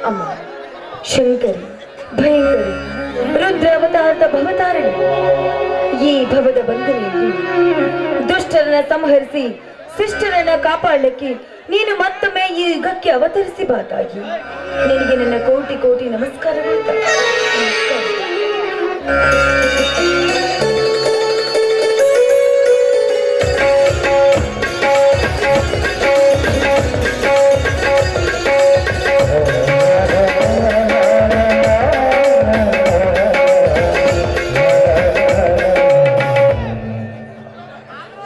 ಅಮ್ಮ ಶಂಕರಿ ಭಯಂಕರಿ ರುದ್ರ ಅವತಾರದ ಭವತಾರಣಿ ಈ ಭವದ ಬಂಧನೆಯಲ್ಲಿ ದುಷ್ಟರನ್ನ ಸಂಹರಿಸಿ ಶಿಷ್ಟರನ್ನ ಕಾಪಾಡಲಿಕ್ಕೆ ನೀನು ಮತ್ತೊಮ್ಮೆ ಈ ಯುಗಕ್ಕೆ ಅವತರಿಸಬಾರದಾಗಿ ನಿನಗೆ ನನ್ನ ಕೋಟಿ ಕೋಟಿ ನಮಸ್ಕಾರಗಳು.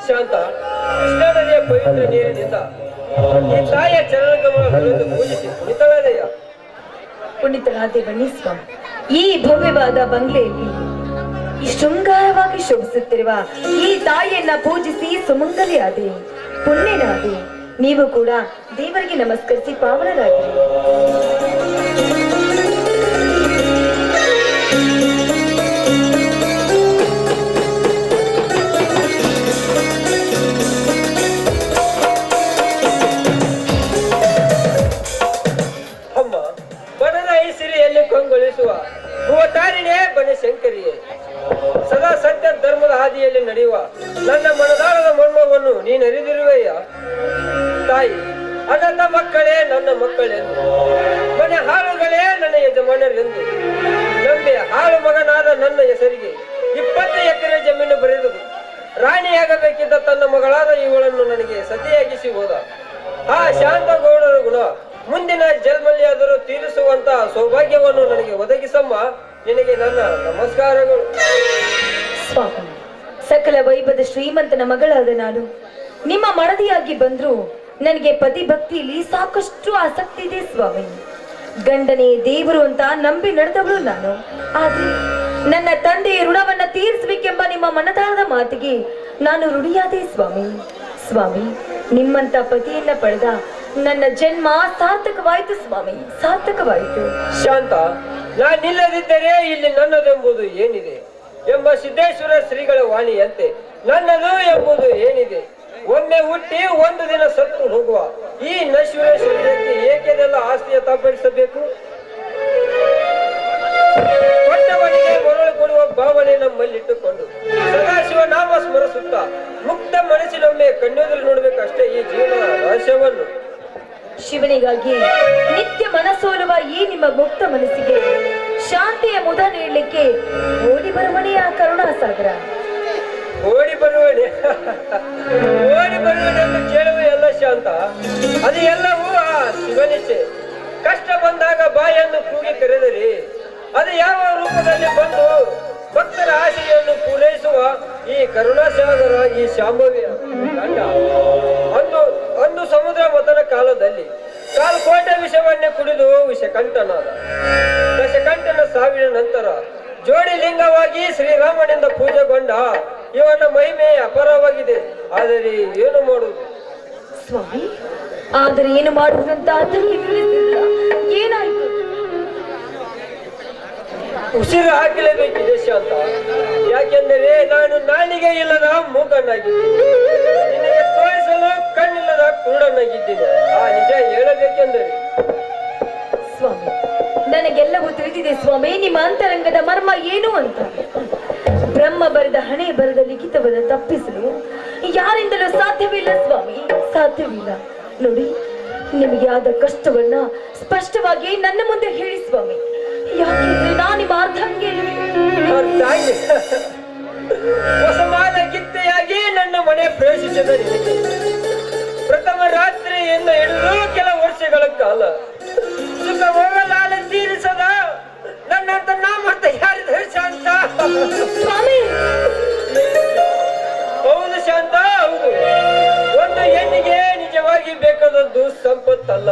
ಶಾಂತ, ಕೃಷ್ಣಾ ನದಿಯ ಪವಿತ್ರ ನೀರಿನಿಂದ ಈ ತಾಯಿಯ ಚರಣಕಮಲಗಳನ್ನು ಪೂಜಿಸಿ ಪುಣಿತಳಾದೆಯ. ಪುಣಿತಳಾದೆ ಬನ್ನಿ ಸ್ವಾಮಿ. ಈ ಭವ್ಯವಾದ ಬಂಗ್ಲೆಯಲ್ಲಿ ಈ ಶೃಂಗಾರವಾಗಿ ಶೋಭಿಸುತ್ತಿರುವ ಈ ತಾಯಿಯನ್ನ ಪೂಜಿಸಿ ಸುಮಂಗಲಿಯಾದೆ, ಪುಣ್ಯನಾದೆ. ನೀವು ಕೂಡ ದೇವರಿಗೆ ನಮಸ್ಕರಿಸಿ ಪಾವನರಾಗಿರಿ. ಕೊಂಗೊಳಿಸುವ ಭುವತಾರಿಣೆ ಬನಶಂಕರಿಯೇ, ಸದಾ ಸತ್ಯ ಧರ್ಮದ ಹಾದಿಯಲ್ಲಿ ನಡೆಯುವ ನನ್ನ ಮನದಾಳದ ಮರ್ಮವನ್ನು ನೀನು ಅರಿದಿರುವೆಯ ತಾಯಿ. ಅನಂತ ಮಕ್ಕಳೇ ನನ್ನ ಮಕ್ಕಳೆಂದು, ಮನೆ ಹಾಳುಗಳೇ ನನ್ನ ಯಜಮಾನರೆಂದು ನಂಬಿ ಹಾಳು ಮಗನಾದ ನನ್ನ ಹೆಸರಿಗೆ 20 ಎಕರೆ ಜಮೀನು ಬರೆದು ರಾಣಿಯಾಗಬೇಕಿದ್ದ ತನ್ನ ಮಗಳಾದ ಇವಳನ್ನು ನನಗೆ ಸತಿಯಾಗಿಸಿ ಹೋದ ಆ ಶಾಂತಗೌಡರ ಗುಣ ಮುಂದಿನ ಜನ್ಮಲ್ಲಿಯಾದರೂ ತೀರಿಸುವಂತ ಸೌಭಾಗ್ಯವನ್ನು ನನಗೆ ಒದಗಿಸಮ್ಮ. ನಿನಗೆ ನನ್ನ ನಮಸ್ಕಾರಗಳು. ಸ್ವಾಮಿ, ಸಕಲ ವೈಭವದ ಶ್ರೀಮಂತನ ಮಗಳಾದ ನಾನು ನಿಮ್ಮ ಮಡದಿಯಾಗಿ ಬಂದ್ರು ನನಗೆ ಪತಿ ಭಕ್ತಿಯಲ್ಲಿ ಸಾಕಷ್ಟು ಆಸಕ್ತಿ ಇದೆ ಸ್ವಾಮಿ. ಗಂಡನೇ ದೇವರು ಅಂತ ನಂಬಿ ನಡೆದವಳು ನಾನು. ಆದ್ರೆ ನನ್ನ ತಂದೆಯ ಋಣವನ್ನ ತೀರಿಸಬೇಕೆಂಬ ನಿಮ್ಮ ಮನದಾಳದ ಮಾತಿಗೆ ನಾನು ಋಣಿಯಾದೆ ಸ್ವಾಮಿ. ಸ್ವಾಮಿ, ನಿಮ್ಮಂತ ಪತಿಯನ್ನ ಪಡೆದ ನನ್ನ ಜನ್ಮ ಸಾರ್ಥಕವಾಯಿತು ಸ್ವಾಮಿ, ಸಾರ್ಥಕವಾಯಿತು. ಶಾಂತ, ನಾನಿಲ್ಲದಿದ್ದರೆ ಇಲ್ಲಿ ನನ್ನದೆಂಬುದು ಏನಿದೆ ಎಂಬ ಸಿದ್ದೇಶ್ವರ ಶ್ರೀಗಳ ವಾಣಿಯಂತೆ ನನ್ನದು ಎಂಬುದು ಏನಿದೆ. ಒಮ್ಮೆ ಹುಟ್ಟಿ ಒಂದು ದಿನ ಸತ್ತು ಹೋಗುವ ಈ ನಶ್ವರ ಶರೀರಕ್ಕೆ ಏಕೆದೆಲ್ಲ ಆಸ್ತಿಯ ತಾಪಡಿಸಬೇಕು? ಕೊಟ್ಟವನಿಗೆ ಮರಳು ಕೊಡುವ ಭಾವನೆ ನಮ್ಮಲ್ಲಿಟ್ಟುಕೊಂಡು ಸದಾಶಿವ ನಾಮ ಸ್ಮರಿಸುತ್ತಾ ಮುಕ್ತ ಮನಸ್ಸಿನೊಮ್ಮೆ ಕಣ್ಣೆದುರು ನೋಡ್ಬೇಕಷ್ಟೇ ಈ ಜೀವನ ರಹಸ್ಯವನ್ನು. ಶಿವನಿಗಾಗಿ ನಿತ್ಯ ಮನಸೋಲುವ ಈ ನಿಮ್ಮ ಮುಕ್ತ ಮನಸ್ಸಿಗೆ ಶಾಂತಿಯ ಮುದ ನೀಡಲಿಕ್ಕೆ ಓಡಿ ಬರುವನೆಯ ಕರುಣಾಸಾಗರ. ಓಡಿ ಬರುವನೆ ಓಡಿ ಬರುವನೆ ಎಂದು ಕೇಳುವ ಎಲ್ಲ ಶಾಂತ, ಅದು ಎಲ್ಲವೂ ಆ ಶಿವನಿಚ್ಛೆ. ಕಷ್ಟ ಬಂದಾಗ ಬಾಯನ್ನು ಕೂಗಿ ಕರೆದರೆ ಅದು ಯಾವ ರೂಪದಲ್ಲಿ ಬಂದು ಭಕ್ತರ ಆಶೆಯನ್ನು ಪೂರೈಸುವ ಈ ಕರುಣಾಸಾಗರ, ಈ ಶಾಂಭವಿಯ ಗಂಡ. ಅಂದು ಸಮುದ್ರ ಮತನ ಕಾಲದಲ್ಲಿ ಕಾಲ್ಕೋಟೆ ವಿಷವನ್ನೇ ಕುಡಿದು ವಿಷಕಂಠನಾದ. ದಶಕಂಠನ ಸಾವಿನ ನಂತರ ಜೋಡಿ ಲಿಂಗವಾಗಿ ಶ್ರೀರಾಮನಿಂದ ಪೂಜೆಗೊಂಡ ಇವನ ಮಹಿಮೆ ಅಪಾರವಾಗಿದೆ. ಆದರೆ ಏನು ಮಾಡುವುದು ಸ್ವಾಮಿ? ಆದರೆ ಏನು ಮಾಡುವುದಂತ ಏನಾಯ್ತು? ಉಸಿರು ಹಾಕಲೇಬೇಕಿದೆ ಶಾಂತ. ಯಾಕೆಂದರೆ ನಾನು ನಾಲಿಗೆ ಇಲ್ಲದ ಮೂಕನಾಗಿದ್ದೀನಿ, ನಿನಗೆ ತೋರಿಸಲು ಕಣ್ಣಿಲ್ಲದ ಕುರುಡನಾಗಿದ್ದೀನಿ. ಆ ನಿಜ ಹೇಳಬೇಕೆಂದರೆ ಸ್ವಾಮಿ, ನನಗೆಲ್ಲವೂ ತಿಳಿದಿದೆ ಸ್ವಾಮಿ. ನಿಮ್ಮ ಅಂತರಂಗದ ಮರ್ಮ ಏನು ಅಂತ. ಬ್ರಹ್ಮ ಬರೆದ ಹಣೆ ಬರೆದ ಲಿಖಿತವನ್ನು ತಪ್ಪಿಸಲು ಯಾರಿಂದಲೂ ಸಾಧ್ಯವಿಲ್ಲ ಸ್ವಾಮಿ, ಸಾಧ್ಯವಿಲ್ಲ. ನೋಡಿ, ನಿಮಗೆ ಆದ ಕಷ್ಟವನ್ನ ಸ್ಪಷ್ಟವಾಗಿ ನನ್ನ ಮುಂದೆ ಹೇಳಿ ಸ್ವಾಮಿ. ಯಾಕೆಂದ್ರೆ ನಾನು ನಿಮ್ಮ ಅರ್ಧಂಗೆ ಹೊಸಮಾದ ಗಿತ್ತೆಯಾಗಿ ನನ್ನ ಮನೆ ಪ್ರವೇಶಿಸಿದ ಪ್ರಥಮ ರಾತ್ರಿಯಿಂದ ಹಿಡಿದು ಕೆಲ ವರ್ಷಗಳ ಕಾಲ ಸುಖ ಹೋಗಲಾಲ ತೀರಿಸದ ನನ್ನಂತ ನಾಮಂತ ಯಾರಿದ್ದಾರೆ ಶಾಂತ? ಸ್ವಾಮಿ, ಹೌದು ಶಾಂತ, ಹೌದು. ಒಂದು ಹೆಣ್ಣಿಗೆ ನಿಜವಾಗಿ ಬೇಕಾದದ್ದು ಸಂಪತ್ತಲ್ಲ,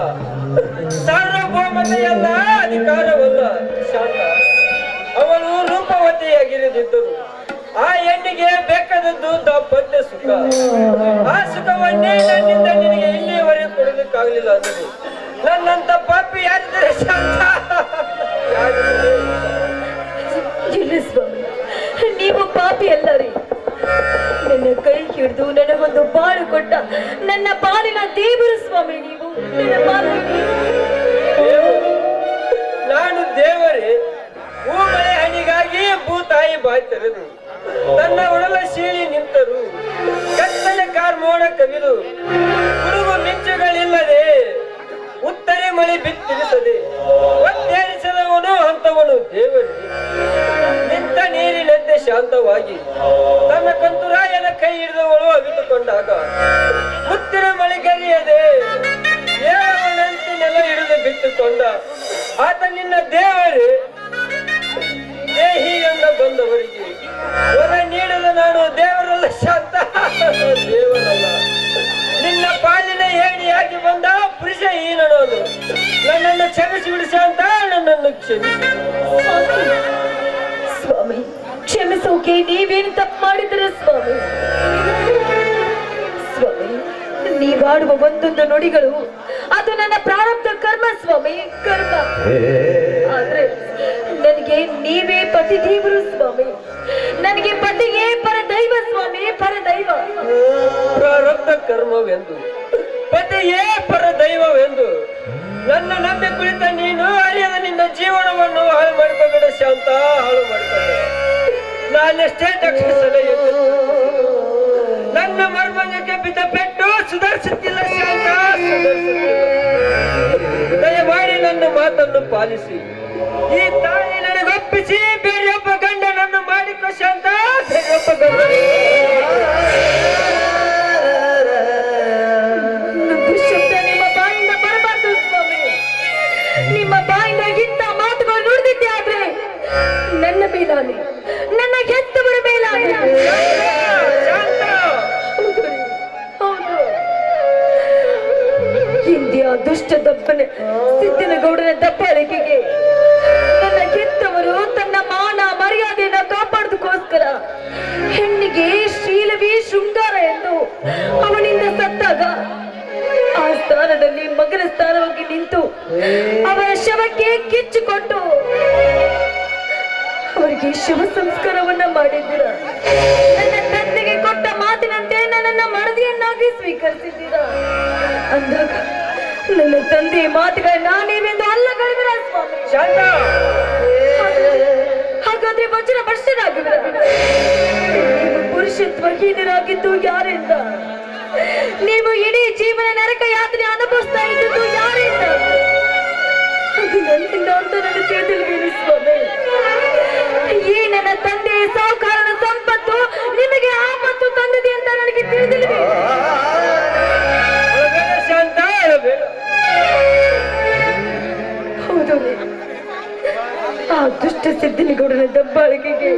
ಸಾರ್ವಭೌಮತೆಯಲ್ಲ, ಅಧಿಕಾರವಲ್ಲ ಶಾಂತ. ಅವಳು ರೂಪವತಿಯಾಗಿರದಿದ್ದರು ಆ ಹೆಣ್ಣಿಗೆ ಬೇಕಾದದ್ದು ದಾಂಪತ್ಯ ಸುಖ. ಆ ಸುಖವನ್ನೇ ನನ್ನಿಂದ ನಿನಗೆ ಇಲ್ಲಿಯವರೆಗೆ ಕೊಡಲಿಕ್ಕಾಗಲಿಲ್ಲ ಅಂದರೆ ನನ್ನಂತ ಪಾಪಿ ಯಾರಿದ್ದಾರೆ ಶಾಂತ? ಸ್ವಾಮಿ, ನೀವು ಪಾಪಿ ಅಲ್ಲ ರೀ. ನನ್ನ ಕೈ ಹಿಡಿದು ನನಗೊಂದು ಬಾಳು ಕೊಟ್ಟ ನನ್ನ ಬಾಳಿನ ದೇವರು ಸ್ವಾಮಿ. ನೀವು ನನ್ನ ತೆರೆದು ತನ್ನ ಒಡಲ ಶೀಳಿ ನಿಂತರು ಕತ್ತಲೆ ಕಾರ್ಮೋಡ ಕವಿದು ಗುಡುಗು ಮಿಂಚುಗಳಿಲ್ಲದೆ ಉತ್ತರೆ ಮಳೆ ಬಿತ್ತಿರಿಸದೆ ಒತ್ತೇರಿಸದವನು ಅಂತವನು ದೇವರು ನಿಂತ ನೀರಿನಂತೆ ಶಾಂತವಾಗಿ ತನ್ನ ಕಂತುರಾಯನ ಕೈ ಹಿಡಿದವಳು ಅವಿತುಕೊಂಡಾಗ ಮುತ್ತಿನ ಮಳೆಗರಿಯದೆ ದೇವನಂತೆ ನೆಲ ಹಿಡಿದು ಬಿಟ್ಟುಕೊಂಡ ಆತ ನಿನ್ನ ದೇವರು ದೇಹಿ ಎಂದ ಬಂದವರಿಗೆ ವರ ನೀಡಲು ನಾನು ದೇವರಲ್ಲ ಶಾಂತ ದೇವರಲ್ಲ ನಿನ್ನ ಪಾಲಿನ ಏಣಿಯಾಗಿ ಬಂದ ಪುರುಷ ಹೀನನೋನು ನನ್ನನ್ನು ಕ್ಷಮಿಸಿ ಬಿಡು ಶಾಂತ ನನ್ನನ್ನು ಕ್ಷಮಿಸಿ ಸ್ವಾಮಿ ಕ್ಷಮಿಸೋಕೆ ನೀವೇನು ತಪ್ಪು ಮಾಡಿದ್ರೆ ಸ್ವಾಮಿ ಸ್ವಾಮಿ ನೀವಾಡುವ ಒಂದೊಂದು ನುಡಿಗಳು ಅದು ನನ್ನ ಪ್ರಾರಬ್ಧ ಕರ್ಮ ಸ್ವಾಮಿ ಕರ್ಮ ಆದ್ರೆ ನನಗೆ ನೀವೇ ಪತಿ ದೇವರು ಸ್ವಾಮಿ ನನಗೆ ಪತಿಯೇ ಪರದೈವ ಸ್ವಾಮಿ ಪರದೈವ ಪ್ರಾರಬ್ಧ ಕರ್ಮವೆಂದು ಪತಿಯೇ ಪರದೈವವೆಂದು ನನ್ನ ನಂಬಿ ಕುಳಿತ ನೀನು ಅರಿಯದ ನಿನ್ನ ಜೀವನವನ್ನು ಹಾಳು ಮಾಡ್ಕೋಬೇಡ ಶಾಂತ ಹಾಳು ಮಾಡ್ಕೋಬೇಡ ನಾನೆಷ್ಟೇ ದಕ್ಷಿಸಲೇ ನನ್ನ ಮರ್ಮಂಗಕ್ಕೆ ಬಿದ್ದ ಪೆಟ್ಟು ಸುಧಾರಿಸುತ್ತಿಲ್ಲ ಶಾಂತ ಸುಧಾರಿಸುತ್ತಿಲ್ಲ ದಯಮಾಡಿ ನನ್ನ ಮಾತನ್ನು ಪಾಲಿಸಿ ಈ ತಾಯಿ ನನಗೊಪ್ಪಿಸಿ ಬೇರೆಯೊಬ್ಬ ಗಂಡನನ್ನು ಮಾಡಿಕೊ ಶಾಂತ ಬೇರೆಯೊಬ್ಬ ಗಂಡ ದುಶ್ಶಬ್ದ ನಿಮ್ಮ ಬಾಯಿಂದ ಬರಬಾರ್ದು ಸ್ವಾಮಿ ನಿಮ್ಮ ಬಾಯಿಂದ ಇಂಥ ಮಾತುಗಳು ನುಡಿದಿದ್ದೆ ಆದ್ರೆ ನನ್ನ ಮೇಲಾನೆ ನನ್ನ ಹೆತ್ತವರ ಮೇಲಾನೆ ಹೌದು ಹಿಂದಿಯ ದುಷ್ಟ ದಪ್ಪನೆ ಸಿದ್ದಿನಗೌಡನ ದಬ್ಬಾಳಿಕೆಗೆ ನನ್ನ ಹೆತ್ತವರು ತನ್ನ ಮಾನ ಮರ್ಯಾದೆಯನ್ನು ಕಾಪಾಡೋದಕ್ಕೋಸ್ಕರ ಹೆಣ್ಣಿಗೆ ಶೀಲವೇ ಶೃಂಗಾರ ಎಂದು ಅವನಿಂದ ಸತ್ತಾಗ ಆ ಸ್ಥಾನದಲ್ಲಿ ಮಗನ ಸ್ಥಾನವಾಗಿ ನಿಂತು ಅವರ ಶವಕ್ಕೆ ಕಿಚ್ಚು ಕೊಟ್ಟು ಅವರಿಗೆ ಶವ ಸಂಸ್ಕಾರವನ್ನ ಮಾಡಿದ್ದೀರ ನನ್ನ ತಂದೆಗೆ ಕೊಟ್ಟ ಮಾತಿನಂತೆ ನನ್ನನ್ನ ಮಡದಿಯನ್ನಾಗಿ ಸ್ವೀಕರಿಸಿದ್ದೀರ ಅಂದಾಗ ನನ್ನ ತಂದೆ ಮಾತುಗಳನ್ನ ನೀವೆಂದು ಅಲ್ಲಗಳಿವಿರ ಸ್ವಾಮಿ ಶಾಂತ ಹಾಗಾದ್ರೆ ವಚನ ಭ್ರಷ್ಟರಾಗಿವಿರ ನೀವು ಪುರುಷತ್ವಹೀನರಾಗಿದ್ದು ಯಾರಿಂದ ನೀವು ಇಡೀ ಜೀವನ ನರಕ ಯಾತ್ರೆ ಅನುಭವಿಸ್ತಾ ಇದ್ದದ್ದು ಯಾರಿಂದ ಅದು ನನ್ನಿಂದ ಅಂತ ನನ್ನ ತಿಳಿದಿಲ್ವೇನು ಸ್ವಾಮಿ ಈ ನನ್ನ ತಂದೆ ಸಾಹುಕಾರನ ಸಂಪತ್ತು ನಿಮಗೆ ಆಪತ್ತು ತಂದಿದೆ ಅಂತ ನನಗೆ ತಿಳಿದಿಲ್ವೇ ಶಾಂತ ಹೌದು ಆ ದುಷ್ಟ ಸಿದ್ದಿನಗೌಡನ ದಬ್ಬಾಳಿಕೆಗೆ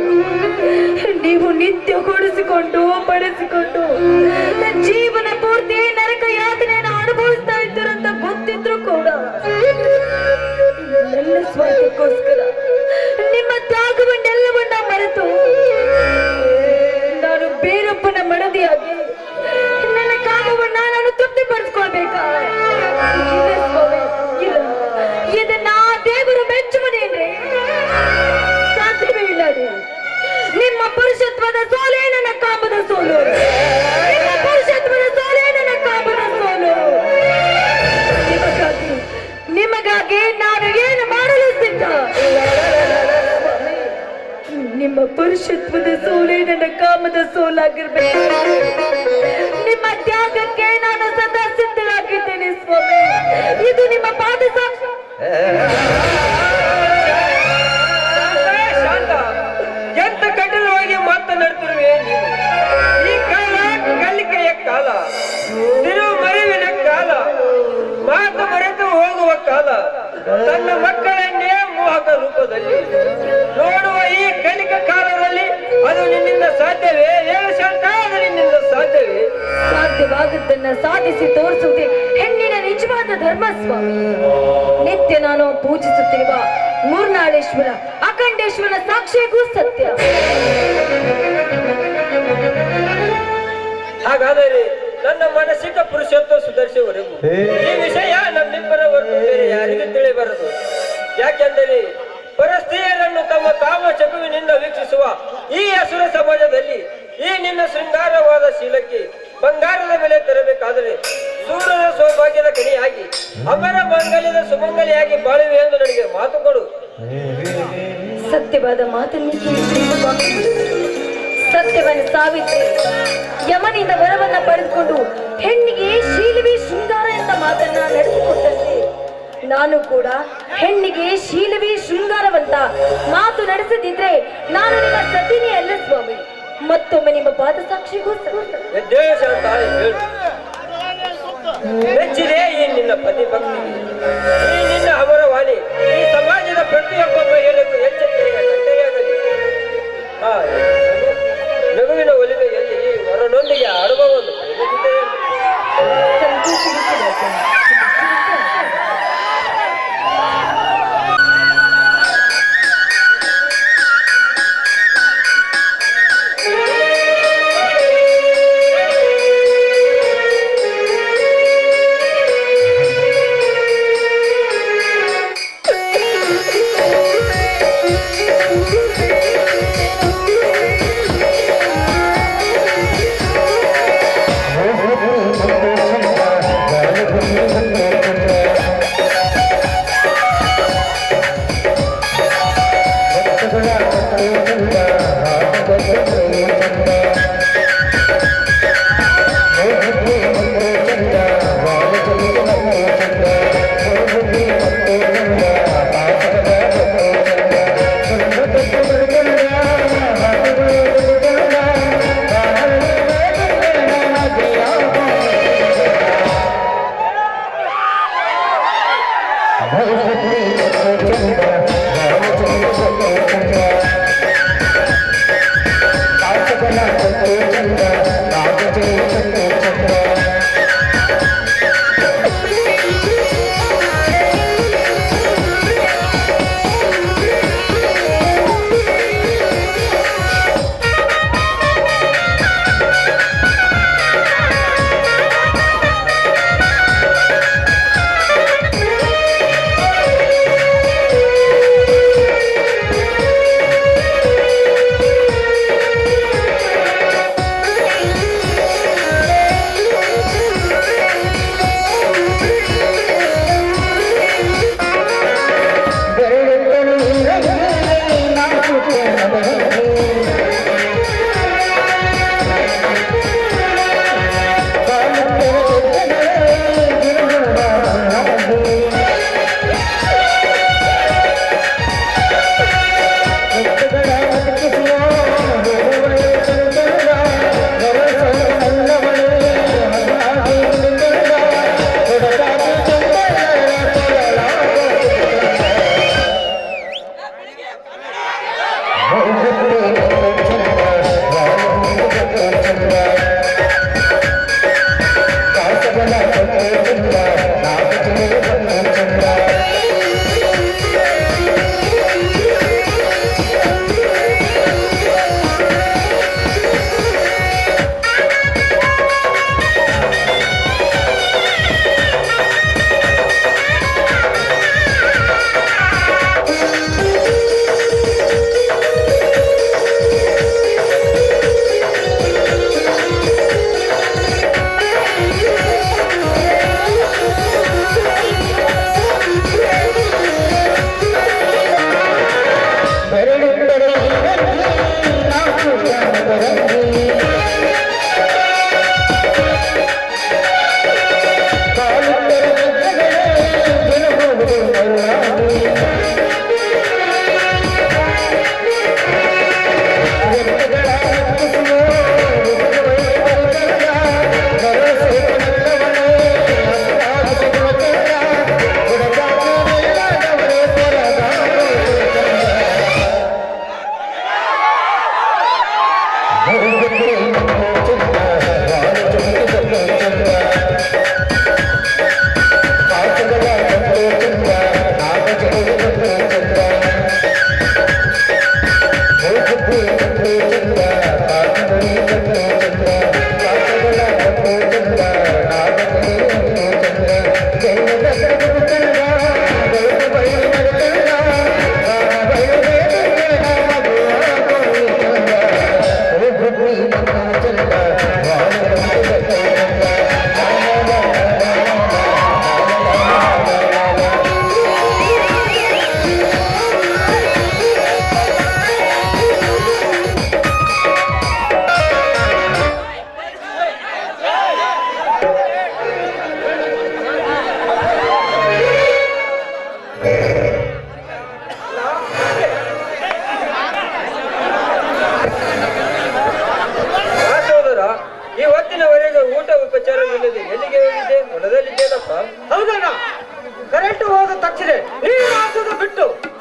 ನೀವು ನಿತ್ಯ ಕೊಡಿಸಿಕೊಂಡು ಪಡಿಸಿಕೊಂಡು ಜೀವನ ಪೂರ್ತಿ ನರಕ ಯಾತನೆಯನ್ನು ಅನುಭವಿಸ್ತಾ ಇದ್ದೀರಂತ ಗೊತ್ತಿದ್ರು ಕೂಡ ನನ್ನ ಸ್ವಾರ್ಥಕ್ಕೋಸ್ಕರ ನಿಮ್ಮ ತ್ಯಾಗವನ್ನೆಲ್ಲವನ್ನ ಮರೆತು ನಾನು ಬೇರೊಬ್ಬನ ಮಡದಿಯಾಗಿ ನನ್ನ ಕಾಮವನ್ನ ನಾನು ತೃಪ್ತಿಪಡಿಸ್ಕೊಳ್ಬೇಕಾ ಇಲ್ಲ ಸ್ವಾಮಿ ಇಲ್ಲ ಇದನ್ನ ದೇವರು ಮೆಚ್ಚುವುದೇನ್ರಿ ಸಾಧ್ಯವೇ ಇಲ್ಲ ರೀ ನಿಮ್ಮ ಪುರುಷತ್ವದ ಸೋಲೆ ನನ್ನ ಕಾಮದ ಸೋಲು ನಿಮ್ಮ ಪುರುಷತ್ವದ ಸೋಲೆ ನನ್ನ ಕಾಮದ ಸೋಲು ನಿಮಗಾಗಿ ನಾನು ಏನು ಮಾಡಲು ಸಿದ್ಧ ನಿಮ್ಮ ಪುರುಷತ್ವದ ಸೋಲೆ ನನ್ನ ಕಾಮದ ಸೋಲಾಗಿರ್ಬೇಕು ನಿಮ್ಮ ತ್ಯಾಗಕ್ಕೆ ನಾನು ಸದಾ ಸಿದ್ಧರಾಗಿದ್ದೇನೆ ಸ್ವಾಮಿ ಇದು ನಿಮ್ಮ ಪಾದ ಸಾಕ್ಷಿ ಶಾಂತ ಎಂತ ಕಠಿಣವಾಗಿ ಮಾತನಾಡ್ತಿರುವೆ ನೀನು ಈ ಕಾಲ ಕಲಿಕೆಯ ಕಾಲ ತಿರುಮರಿವಿನ ಕಾಲ ಮಾತು ಮರೆತು ಹೋಗುವ ಕಾಲ ತನ್ನ ಮಕ್ಕಳನ್ನೇ ಮೋಹಕ ರೂಪದಲ್ಲಿ ನೋಡುವ ಈ ಕಲಿಕ ಕಾಲದಲ್ಲಿ ಅದು ನಿನ್ನಿಂದ ಸಾಧ್ಯವೇ ಹೇಳು ಶಾಂತ ಅದು ನಿನ್ನಿಂದ ಸಾಧ್ಯವೇ ಸಾಧ್ಯವಾದದ್ದನ್ನ ಸಾಧಿಸಿ ತೋರಿಸುವುದೇ ಹೆಣ್ಣಿನ ನಿಜವಾದ ಧರ್ಮ ಸ್ವಾಮಿ ನಿತ್ಯ ನಾನು ಪೂಜಿಸುತ್ತಿರುವ ಮೂರ್ನಾಳೇಶ್ವರ ಅಖಂಡೇಶ್ವರ ಸಾಕ್ಷಿಗೂ ಸತ್ಯ ಹಾಗಾದರೆ ನನ್ನ ಮಾನಸಿಕ ಪುರುಷತ್ವ ಸುಧಾರಿಸುವವರೆಗೂ ಈ ವಿಷಯ ನಮ್ಮಿಬ್ಬರ ಹೊರತು ಬೇರೆ ಯಾರಿಗೂ ತಿಳಿಬಾರದು. ಯಾಕೆಂದರೆ ಪರಸ್ತ್ರೀಯರನ್ನು ತಮ್ಮ ಕಾಮ ಚಗುವಿನಿಂದ ವೀಕ್ಷಿಸುವ ಈ ಅಸುರ ಸಮಾಜದಲ್ಲಿ ಈ ನಿನ್ನ ಶೃಂಗಾರವಾದ ಶೀಲಕ್ಕೆ ಬಂಗಾರದ ಬೆಲೆ ತರಬೇಕಾದರೆ ಸೂರ್ಯನ ಸೌಭಾಗ್ಯದ ಕಣಿಯಾಗಿ ಅಮರ ಮಂಗಲ್ಯದ ಸುಮಂಗಲಿಯಾಗಿ ಬಾಳುವೆ ಎಂದು ನನಗೆ ಮಾತು ಕೊಡು. ಸತ್ಯ ಸತ್ಯವಾದ ಮಾತನ್ನೇ ಕೇಳಿದ್ರಿ ಸ್ವಾಮಿ. ಸತ್ಯವನ್ನು ಸಾವಿತ್ರಿ ಯಮನಿಂದ ವರವನ್ನ ಪಡೆದುಕೊಂಡು ಹೆಣ್ಣಿಗೆ ಶೀಲವೇ ಶೃಂಗಾರ ಎಂದ ಮಾತನ್ನ ನಡೆಸಿಕೊಟ್ಟಂತೆ ನಾನು ಕೂಡ ಹೆಣ್ಣಿಗೆ ಶೀಲವೇ ಶೃಂಗಾರವಂತ ಮಾತು ನಡೆಸದಿದ್ರೆ ನಾನು ನಿಮ್ಮ ಸತಿನೇ ಅಲ್ಲ ಸ್ವಾಮಿ. ಮತ್ತೊಮ್ಮೆ ನಿಮ್ಮ ಪಾದ ಸಾಕ್ಷಿಗೂ ಎದ್ದೇಳು ಶಾಂತ, ಹೇಳು. ಮೆಚ್ಚಿದೆ ಈ ನಿನ್ನ ಪತಿ ಭಕ್ತಿಗೆ, ಈ ನಿನ್ನ ಅಮರ ವಾಣಿ ಈ ಸಮಾಜದ ಪ್ರತಿಯೊಬ್ಬ ಮಹಿಳೆಗೂ ಎಚ್ಚರಿಕೆಯ ಗಂಟೆಯಾಗಲಿ. ಆ ನಗುವಿನ ಒಲಿಮೆಯಲ್ಲಿ ಈ ವರನೊಂದಿಗೆ ಆಡುವ ಒಂದು ಪ್ರೇಮಗೀತೆಯನ್ನು